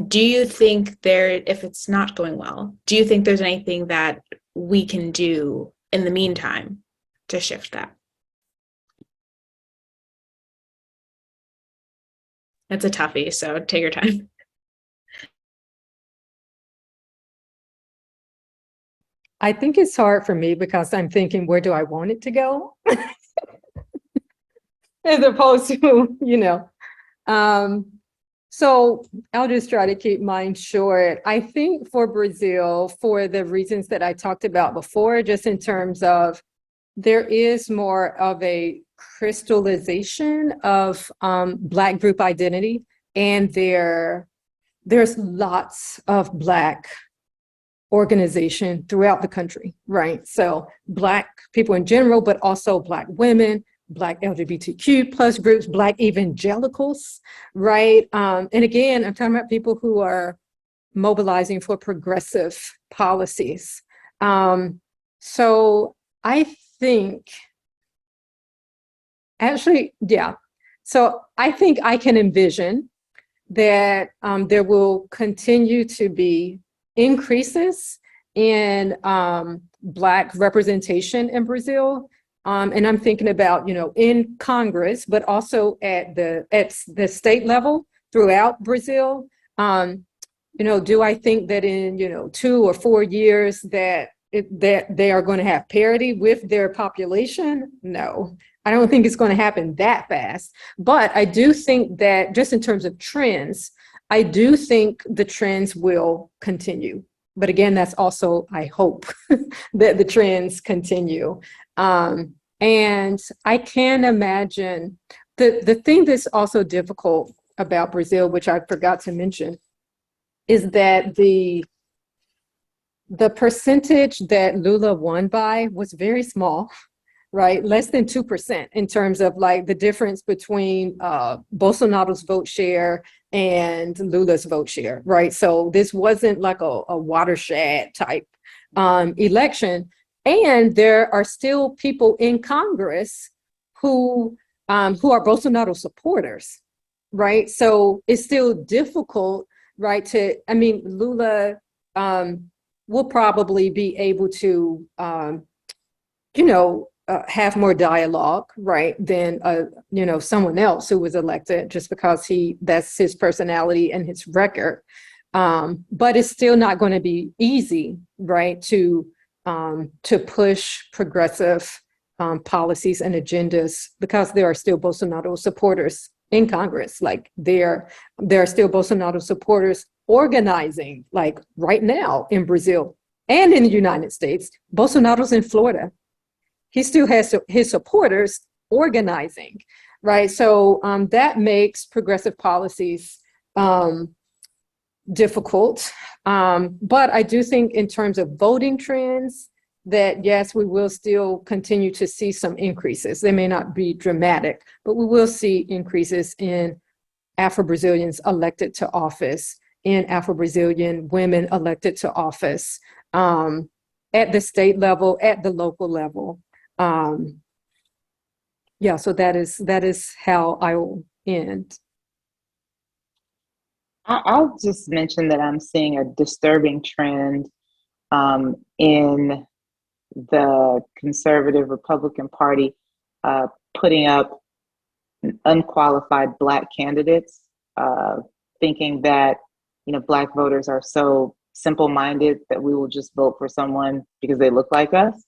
do you think if it's not going well, do you think there's anything that we can do in the meantime to shift that? It's a toughie, so take your time. I think it's hard for me because I'm thinking, where do I want it to go? As opposed to, so I'll just try to keep mine short. I think for Brazil, for the reasons that I talked about before, just in terms of there is more of a crystallization of Black group identity, and there's lots of Black organization throughout the country, right? So Black people in general, but also Black women, Black LGBTQ plus groups, Black evangelicals, right? And again, I'm talking about people who are mobilizing for progressive policies. So I think, actually, yeah. So I think I can envision that there will continue to be increases in Black representation in Brazil. And I'm thinking about, in Congress, but also at the state level throughout Brazil. Do I think that in, 2 or 4 years that they are going to have parity with their population? No, I don't think it's going to happen that fast. But I do think that just in terms of trends, I do think the trends will continue. But again, that's also, I hope that the trends continue. And I can imagine the thing that's also difficult about Brazil, which I forgot to mention, is that the percentage that Lula won by was very small, right? Less than 2% in terms of like the difference between Bolsonaro's vote share and Lula's vote share, right? So this wasn't like a watershed type election. And there are still people in Congress who are Bolsonaro supporters, right? So it's still difficult, right? Lula will probably be able to, have more dialogue, right, than someone else who was elected, just because that's his personality and his record. But it's still not going to be easy, right, to push progressive policies and agendas, because there are still Bolsonaro supporters in Congress. Like there are still Bolsonaro supporters organizing, like right now in Brazil and in the United States. Bolsonaro's in Florida. He still has his supporters organizing, right? So that makes progressive policies difficult. But I do think in terms of voting trends, that yes, we will still continue to see some increases. They may not be dramatic, but we will see increases in Afro-Brazilians elected to office, in Afro-Brazilian women elected to office, at the state level, at the local level. Yeah, so that is how I will end. I'll just mention that I'm seeing a disturbing trend in the conservative Republican Party putting up unqualified Black candidates, thinking that Black voters are so simple-minded that we will just vote for someone because they look like us.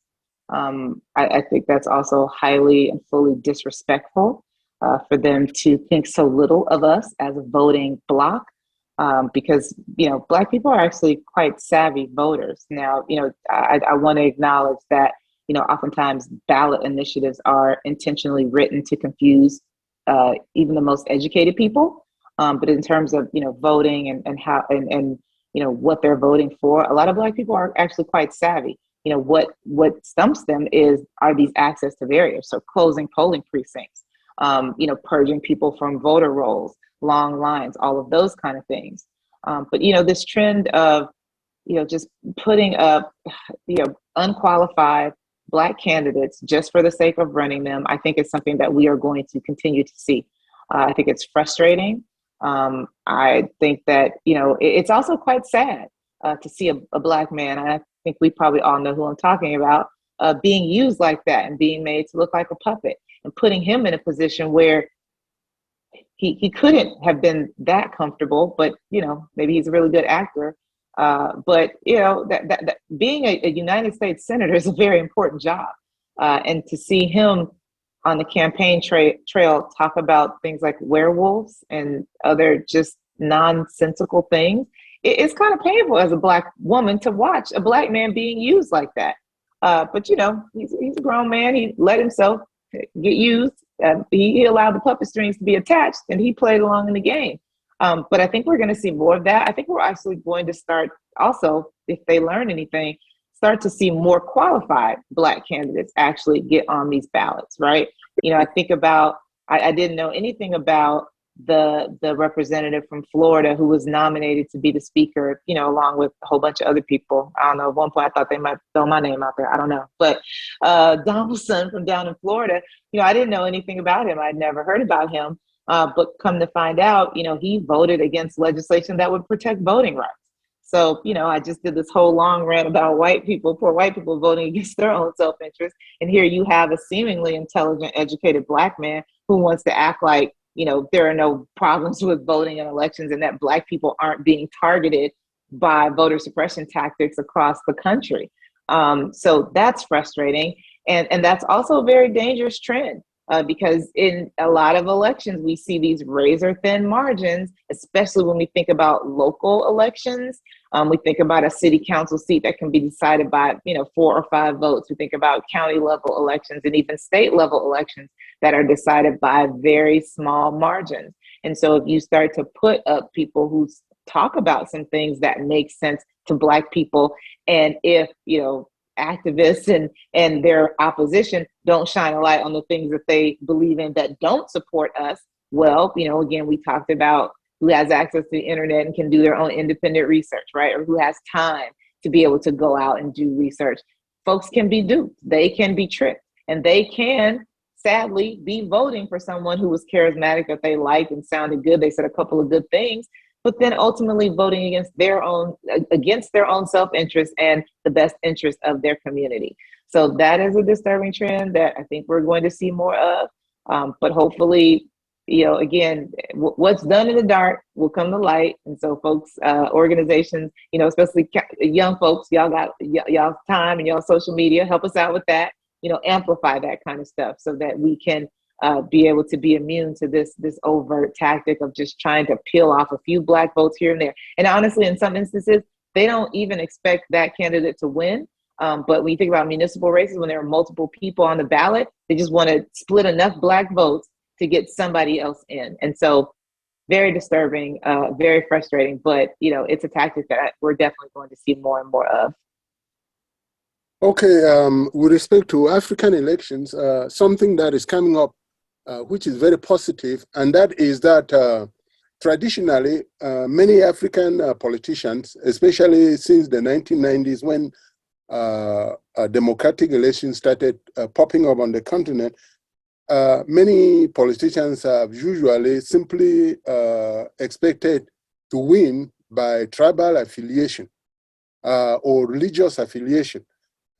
I think that's also highly and fully disrespectful for them to think so little of us as a voting bloc. Because Black people are actually quite savvy voters. Now, I want to acknowledge that oftentimes ballot initiatives are intentionally written to confuse even the most educated people. But in terms of voting and how and what they're voting for, a lot of Black people are actually quite savvy. What stumps them are these access to barriers. So closing polling precincts, purging people from voter rolls, long lines, all of those kind of things. But this trend of just putting up unqualified Black candidates just for the sake of running them, I think it's something that we are going to continue to see. I think it's frustrating. I think that it's also quite sad to see a Black man. I think we probably all know who I'm talking about, being used like that and being made to look like a puppet, and putting him in a position where he couldn't have been that comfortable, but maybe he's a really good actor. But that being a United States senator is a very important job, and to see him on the campaign trail talk about things like werewolves and other just nonsensical things, it's kind of painful as a Black woman to watch a Black man being used like that. But he's a grown man. He let himself get used. He allowed the puppet strings to be attached, and he played along in the game. But I think we're going to see more of that. I think we're actually going to start also, if they learn anything, start to see more qualified Black candidates actually get on these ballots, right? I think about, I didn't know anything about the representative from Florida who was nominated to be the speaker, along with a whole bunch of other people. I don't know, at one point I thought they might throw my name out there. I don't know. But Donaldson from down in Florida, I didn't know anything about him. I'd never heard about him. But come to find out, he voted against legislation that would protect voting rights. So, I just did this whole long rant about poor white people voting against their own self-interest. And here you have a seemingly intelligent, educated Black man who wants to act like, there are no problems with voting in elections and that Black people aren't being targeted by voter suppression tactics across the country. So that's frustrating. And that's also a very dangerous trend. Because in a lot of elections, we see these razor thin margins, especially when we think about local elections. We think about a city council seat that can be decided by, 4 or 5 votes. We think about county level elections and even state level elections that are decided by very small margins. And so if you start to put up people who talk about some things that make sense to Black people, and if, activists and their opposition don't shine a light on the things that they believe in that don't support us, well, again, we talked about who has access to the internet and can do their own independent research, right? Or who has time to be able to go out and do research. Folks can be duped, they can be tricked, and they can sadly be voting for someone who was charismatic, that they liked and sounded good. They said a couple of good things, but then ultimately voting against their own self-interest and the best interest of their community. So that is a disturbing trend that I think we're going to see more of. But hopefully, again, what's done in the dark will come to light. And so folks, organizations, especially young folks, y'all got y'all's time and y'all social media, help us out with that, amplify that kind of stuff so that we can be able to be immune to this overt tactic of just trying to peel off a few Black votes here and there. And honestly, in some instances, they don't even expect that candidate to win. But when you think about municipal races, when there are multiple people on the ballot, they just want to split enough Black votes to get somebody else in. And so very disturbing, very frustrating, but it's a tactic that we're definitely going to see more and more of. Okay, with respect to African elections, something that is coming up, which is very positive, and that is that traditionally, many African politicians, especially since the 1990s when democratic elections started popping up on the continent, many politicians have usually simply expected to win by tribal affiliation or religious affiliation.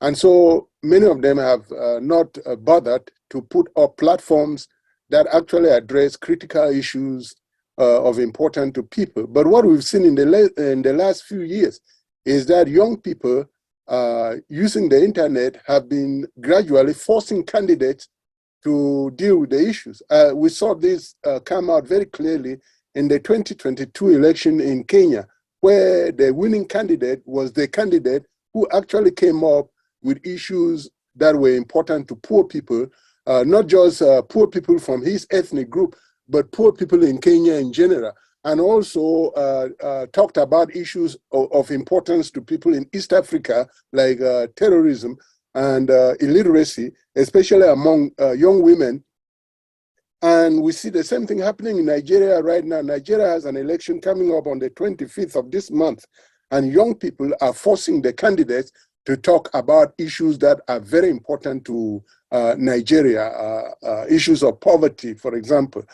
And so many of them have not bothered to put up platforms that actually address critical issues of importance to people. But what we've seen in the last few years is that young people using the internet have been gradually forcing candidates to deal with the issues. We saw this come out very clearly in the 2022 election in Kenya, where the winning candidate was the candidate who actually came up with issues that were important to poor people, not just poor people from his ethnic group, but poor people in Kenya in general, and also talked about issues of importance to people in East Africa, like terrorism and illiteracy, especially among young women. And we see the same thing happening in Nigeria right now. Nigeria has an election coming up on the 25th of this month, and young people are forcing the candidates to talk about issues that are very important to Nigeria, issues of poverty, for example,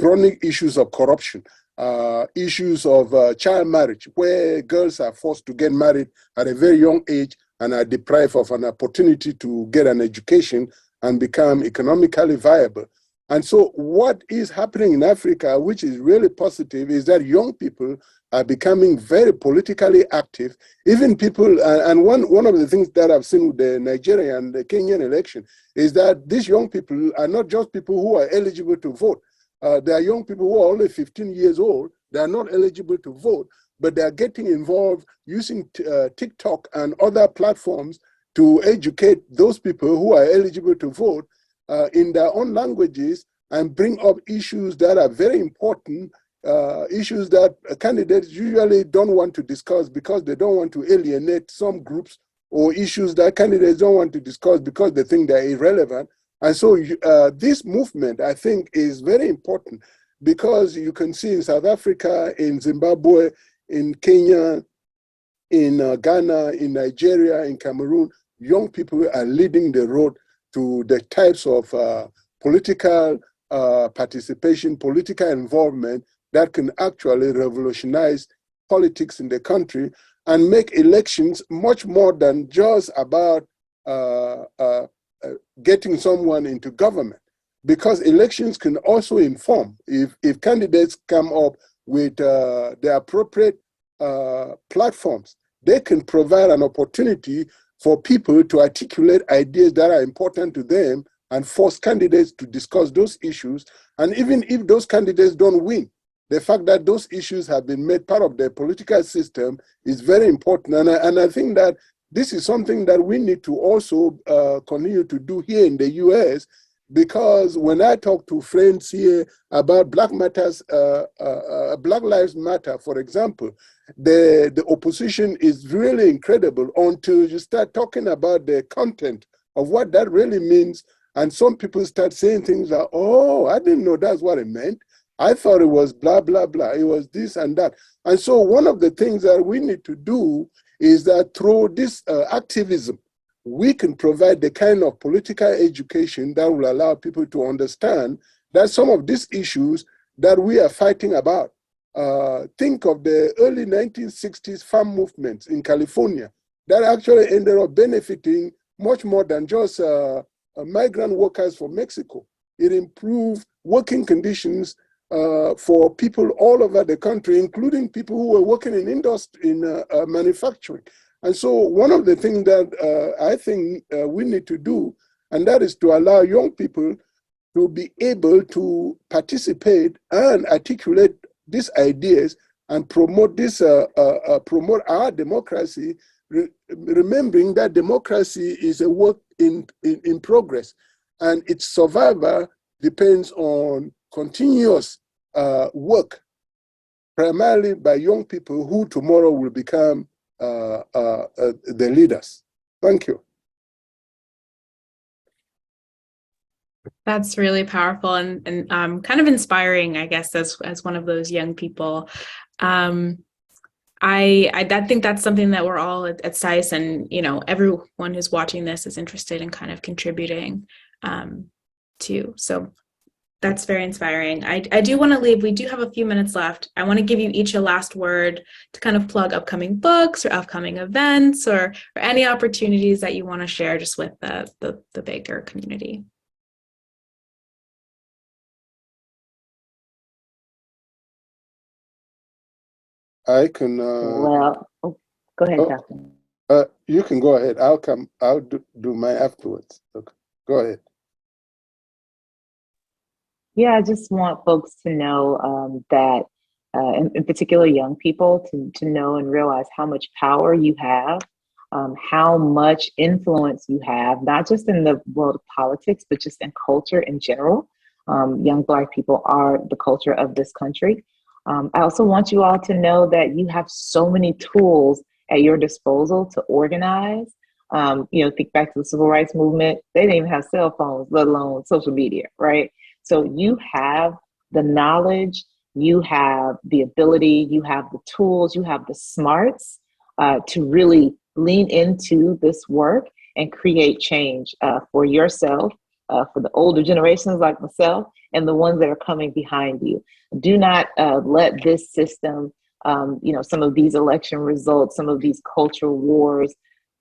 chronic issues of corruption, issues of child marriage, where girls are forced to get married at a very young age and are deprived of an opportunity to get an education and become economically viable. And so what is happening in Africa, which is really positive, is that young people are becoming very politically active. Even people, and one of the things that I've seen with the Nigerian and the Kenyan election is that these young people are not just people who are eligible to vote. There are young people who are only 15 years old. They are not eligible to vote, but they are getting involved using TikTok and other platforms to educate those people who are eligible to vote in their own languages and bring up issues that are very important, issues that candidates usually don't want to discuss because they don't want to alienate some groups, or issues that candidates don't want to discuss because they think they're irrelevant. And so this movement, I think, is very important because you can see in South Africa, in Zimbabwe, in Kenya, in Ghana, in Nigeria, in Cameroon, young people are leading the road to the types of political participation, political involvement that can actually revolutionize politics in the country and make elections much more than just about getting someone into government. Because elections can also inform. If candidates come up with the appropriate platforms, they can provide an opportunity for people to articulate ideas that are important to them and force candidates to discuss those issues. And even if those candidates don't win, the fact that those issues have been made part of the political system is very important. And I think that this is something that we need to also continue to do here in the US, because when I talk to friends here about Black Matters, Black Lives Matter, for example, the opposition is really incredible until you start talking about the content of what that really means. And some people start saying things like, oh, I didn't know that's what it meant. I thought it was blah, blah, blah. It was this and that. And so one of the things that we need to do is that through this activism, we can provide the kind of political education that will allow people to understand that some of these issues that we are fighting about, think of the early 1960s farm movements in California that actually ended up benefiting much more than just migrant workers from Mexico. It improved working conditions for people all over the country, including people who were working in industry, in manufacturing. And so one of the things that I think we need to do, and that is to allow young people to be able to participate and articulate these ideas and promote this, promote our democracy, remembering that democracy is a work in progress, and its survival depends on continuous work, primarily by young people who tomorrow will become the leaders. Thank you. That's really powerful and kind of inspiring, I guess, as one of those young people. I think that's something that we're all at SAIS, and everyone who's watching this is interested in kind of contributing to. So that's very inspiring. I do want to leave. We do have a few minutes left. I want to give you each a last word to kind of plug upcoming books or upcoming events or any opportunities that you want to share just with the bigger community. I can. Well, go ahead, Dr. You can go ahead. I'll do mine afterwards. Okay. Go ahead. Yeah, I just want folks to know that, in particular, young people, to know and realize how much power you have, how much influence you have, not just in the world of politics, but just in culture in general. Young Black people are the culture of this country. I also want you all to know that you have so many tools at your disposal to organize. Think back to the civil rights movement. They didn't even have cell phones, let alone social media, right? So you have the knowledge, you have the ability, you have the tools, you have the smarts to really lean into this work and create change for yourself, for the older generations like myself, and the ones that are coming behind you. Do not let this system, some of these election results, some of these cultural wars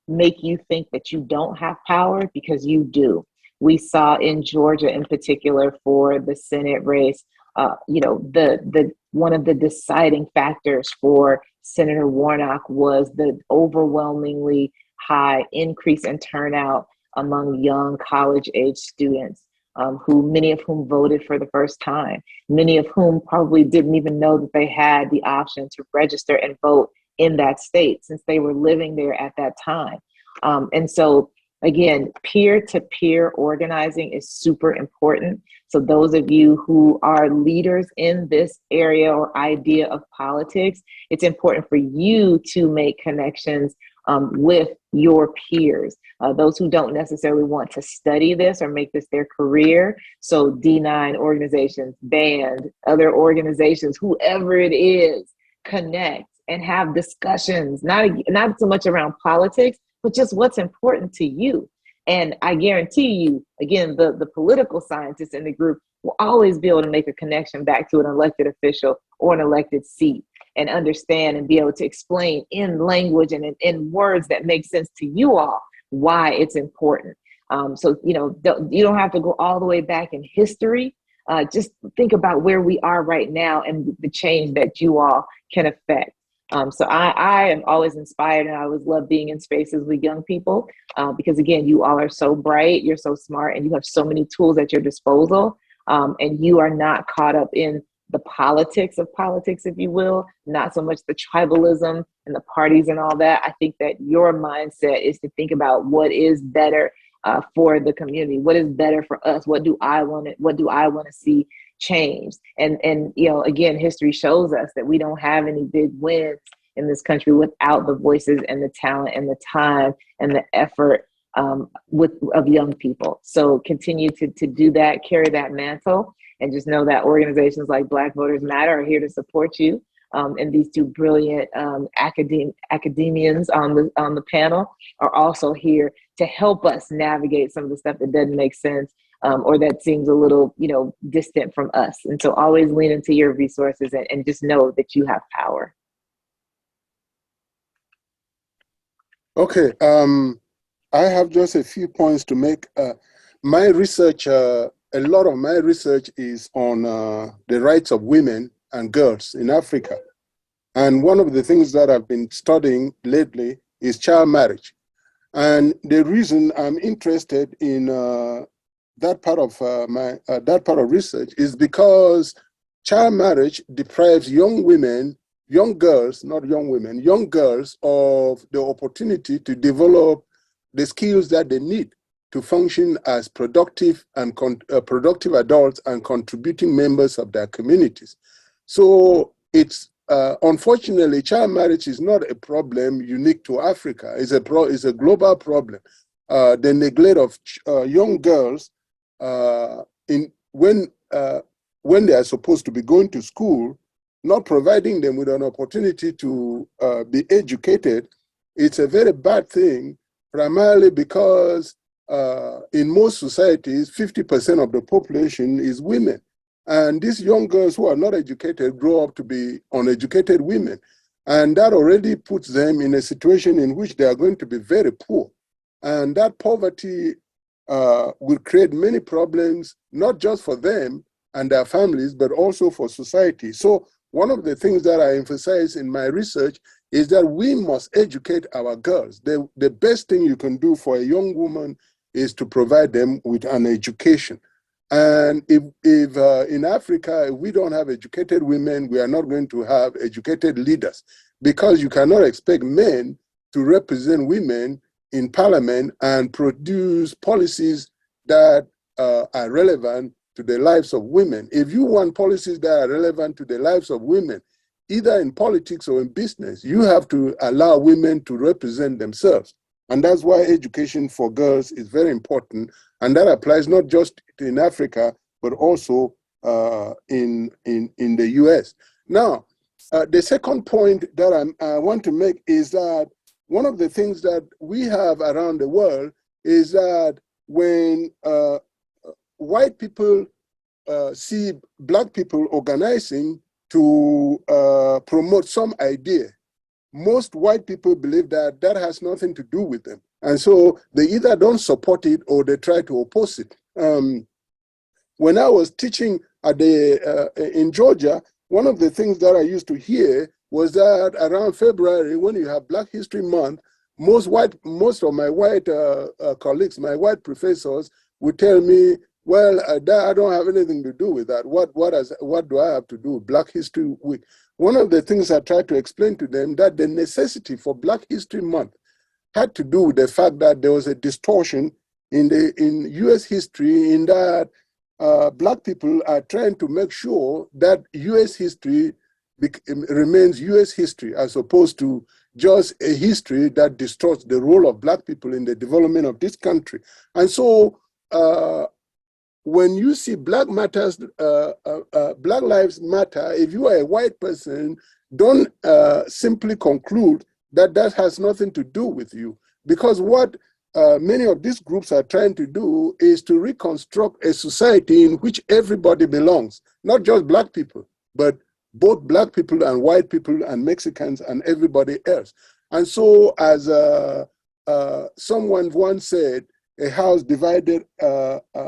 make you think that you don't have power, because you do. We saw in Georgia in particular for the Senate race, the one of the deciding factors for Senator Warnock was the overwhelmingly high increase in turnout among young college-age students, many of whom voted for the first time, many of whom probably didn't even know that they had the option to register and vote in that state since they were living there at that time. And so, again, peer-to-peer organizing is super important. So those of you who are leaders in this area or idea of politics, it's important for you to make connections with your peers, those who don't necessarily want to study this or make this their career. So D9 organizations, band, other organizations, whoever it is, connect and have discussions, not so much around politics, but just what's important to you. And I guarantee you, again, the political scientists in the group will always be able to make a connection back to an elected official or an elected seat and understand and be able to explain in language and in words that make sense to you all why it's important. So, you don't have to go all the way back in history. Just think about where we are right now and the change that you all can affect. So I am always inspired, and I always love being in spaces with young people because, again, you all are so bright, you're so smart, and you have so many tools at your disposal, and you are not caught up in the politics of politics, if you will, not so much the tribalism and the parties and all that. I think that your mindset is to think about what is better for the community, what is better for us, what do I want to see changed. And again, history shows us that we don't have any big wins in this country without the voices and the talent and the time and the effort of young people. So continue to do that, carry that mantle, and just know that organizations like Black Voters Matter are here to support you. And these two brilliant academians on the panel are also here to help us navigate some of the stuff that doesn't make sense or that seems a little, distant from us. And so always lean into your resources and just know that you have power. Okay, I have just a few points to make. My research a lot of my research is on the rights of women and girls in Africa. And one of the things that I've been studying lately is child marriage. And the reason I'm interested in that part of research is because child marriage deprives young women, young girls, not young women, young girls of the opportunity to develop the skills that they need to function as productive and productive adults and contributing members of their communities. So it's unfortunately, child marriage is not a problem unique to Africa. It's a global problem. The neglect of young girls when they are supposed to be going to school, not providing them with an opportunity to be educated, it's a very bad thing, primarily because in most societies, 50% of the population is women. And these young girls who are not educated grow up to be uneducated women. And that already puts them in a situation in which they are going to be very poor. And that poverty will create many problems, not just for them and their families, but also for society. So one of the things that I emphasize in my research is that we must educate our girls. The best thing you can do for a young woman is to provide them with an education. And if in Africa, if we don't have educated women, we are not going to have educated leaders, because you cannot expect men to represent women in parliament and produce policies that are relevant to the lives of women. If you want policies that are relevant to the lives of women, either in politics or in business, you have to allow women to represent themselves. And that's why education for girls is very important. And that applies not just in Africa, but also in the US. Now, the second point that I want to make is that one of the things that we have around the world is that when white people see Black people organizing to promote some idea, most white people believe that that has nothing to do with them. And so they either don't support it or they try to oppose it. When I was teaching at in Georgia, one of the things that I used to hear was that around February, when you have Black History Month, most of my white colleagues, my white professors would tell me, well, I don't have anything to do with that. What do I have to do with Black History Week? One of the things I tried to explain to them that the necessity for Black History Month had to do with the fact that there was a distortion in US history, in that Black people are trying to make sure that US history remains US history, as opposed to just a history that distorts the role of Black people in the development of this country. And so when you see Black Lives Matter, if you are a white person, don't simply conclude that that has nothing to do with you. Because what many of these groups are trying to do is to reconstruct a society in which everybody belongs, not just Black people, but both Black people and white people and Mexicans and everybody else. And so, as someone once said, a house divided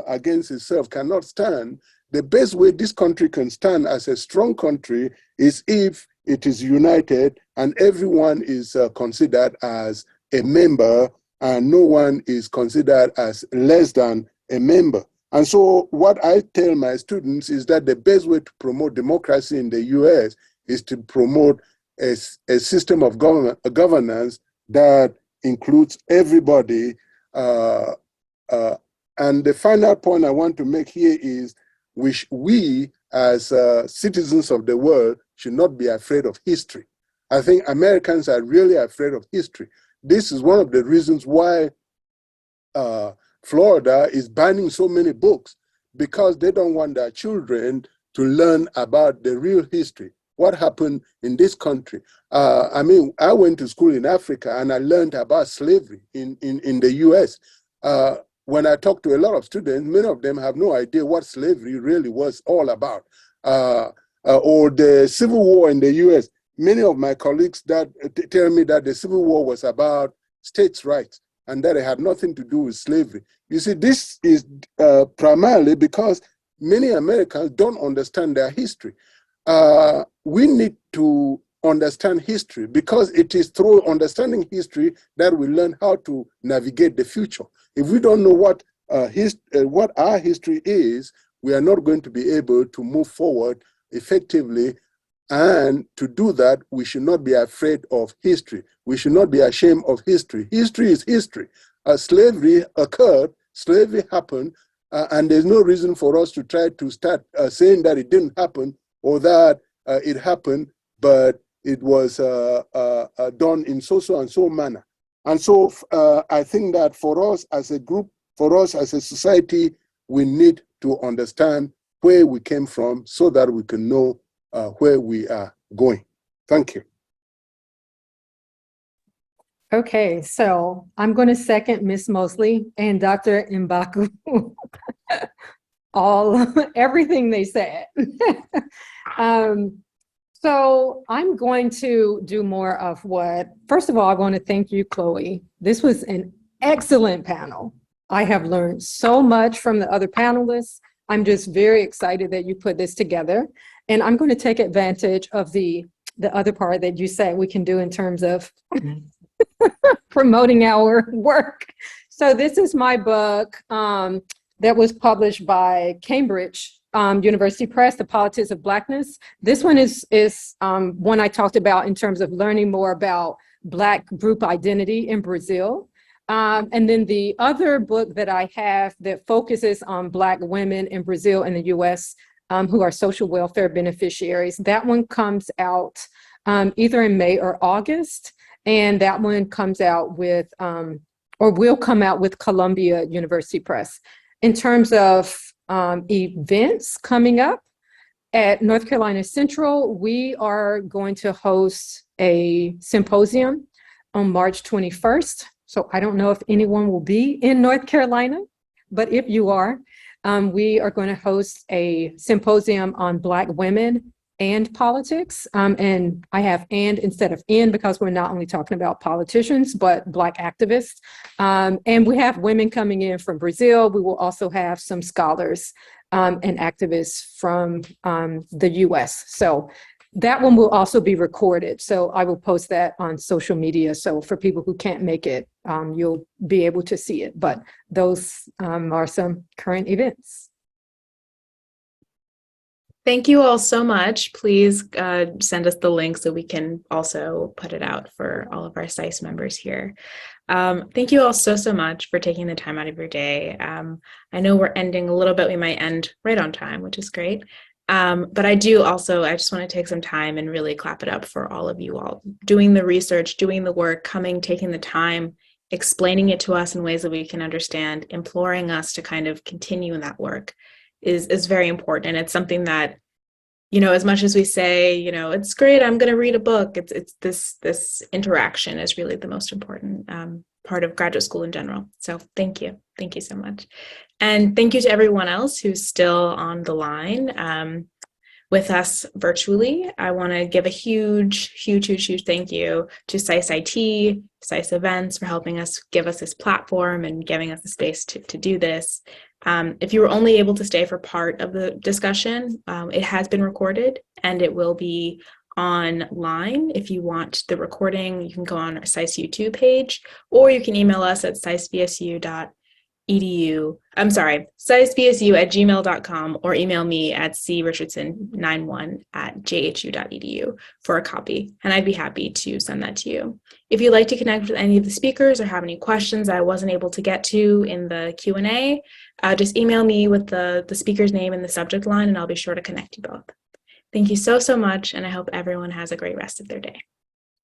against itself cannot stand. The best way this country can stand as a strong country is if it is united and everyone is considered as a member and no one is considered as less than a member. And so what I tell my students is that the best way to promote democracy in the US is to promote a system of governance that includes everybody. And the final point I want to make here is we as citizens of the world should not be afraid of history. I think Americans are really afraid of history. This is one of the reasons why Florida is banning so many books, because they don't want their children to learn about the real history, what happened in this country. I mean, I went to school in Africa and I learned about slavery in the US. When I talk to a lot of students, many of them have no idea what slavery really was all about. Or the Civil War in the US. Many of my colleagues that tell me that the Civil War was about states' rights. and that it had nothing to do with slavery. You see, this is primarily because many Americans don't understand their history. We need to understand history because it is through understanding history that we learn how to navigate the future. If we don't know what our history is, we are not going to be able to move forward effectively. And to do that, we should not be afraid of history. We should not be ashamed of history. History is history. Slavery occurred, slavery happened, and there's no reason for us to try to start saying that it didn't happen or that it happened, but it was done in so and so manner. And so I think that for us as a group, for us as a society, we need to understand where we came from so that we can know where we are going. Thank you. Okay, so I'm going to second Ms. Mosley and Dr. Mbaku. Everything they said. So I'm going to do more of first of all, I want to thank you, Chloe. This was an excellent panel. I have learned so much from the other panelists. I'm just very excited that you put this together. And I'm going to take advantage of the other part that you said we can do in terms of promoting our work. So this is my book that was published by Cambridge University Press, The Politics of Blackness. This one is one I talked about in terms of learning more about Black group identity in Brazil. And then the other book that I have that focuses on Black women in Brazil and the US who are social welfare beneficiaries, that one comes out either in May or August. And that one comes out with, or will come out with Columbia University Press. In terms of events coming up at North Carolina Central, we are going to host a symposium on March 21st. So I don't know if anyone will be in North Carolina, but if you are, we are going to host a symposium on Black women and politics. And I have and instead of in because we're not only talking about politicians, but Black activists. And we have women coming in from Brazil. We will also have some scholars and activists from the US. So that one will also be recorded. So I will post that on social media. So for people who can't make it, you'll be able to see it. But those are some current events. Thank you all so much. Please send us the link so we can also put it out for all of our SAIS members here. Thank you all so much for taking the time out of your day. I know we're ending a little bit. We might end right on time, which is great. But I just want to take some time and really clap it up for all of you all doing the research, doing the work, taking the time, explaining it to us in ways that we can understand, imploring us to kind of continue in that work is very important. And it's something that, as much as we say, it's great, I'm going to read a book, it's this interaction is really the most important part of graduate school in general. So thank you so much. And thank you to everyone else who's still on the line with us virtually. I want to give a huge thank you to SAIS IT, SAIS Events for helping us, give us this platform and giving us the space to do this. If you were only able to stay for part of the discussion, it has been recorded and it will be online. If you want the recording, you can go on our SAIS YouTube page, or you can email us at saisbsu.edu. saisbsu@gmail.com, or email me at crichardson91@jhu.edu for a copy, and I'd be happy to send that to you. If you'd like to connect with any of the speakers or have any questions I wasn't able to get to in the Q&A, just email me with the speaker's name in the subject line, and I'll be sure to connect you both. Thank you so much, and I hope everyone has a great rest of their day.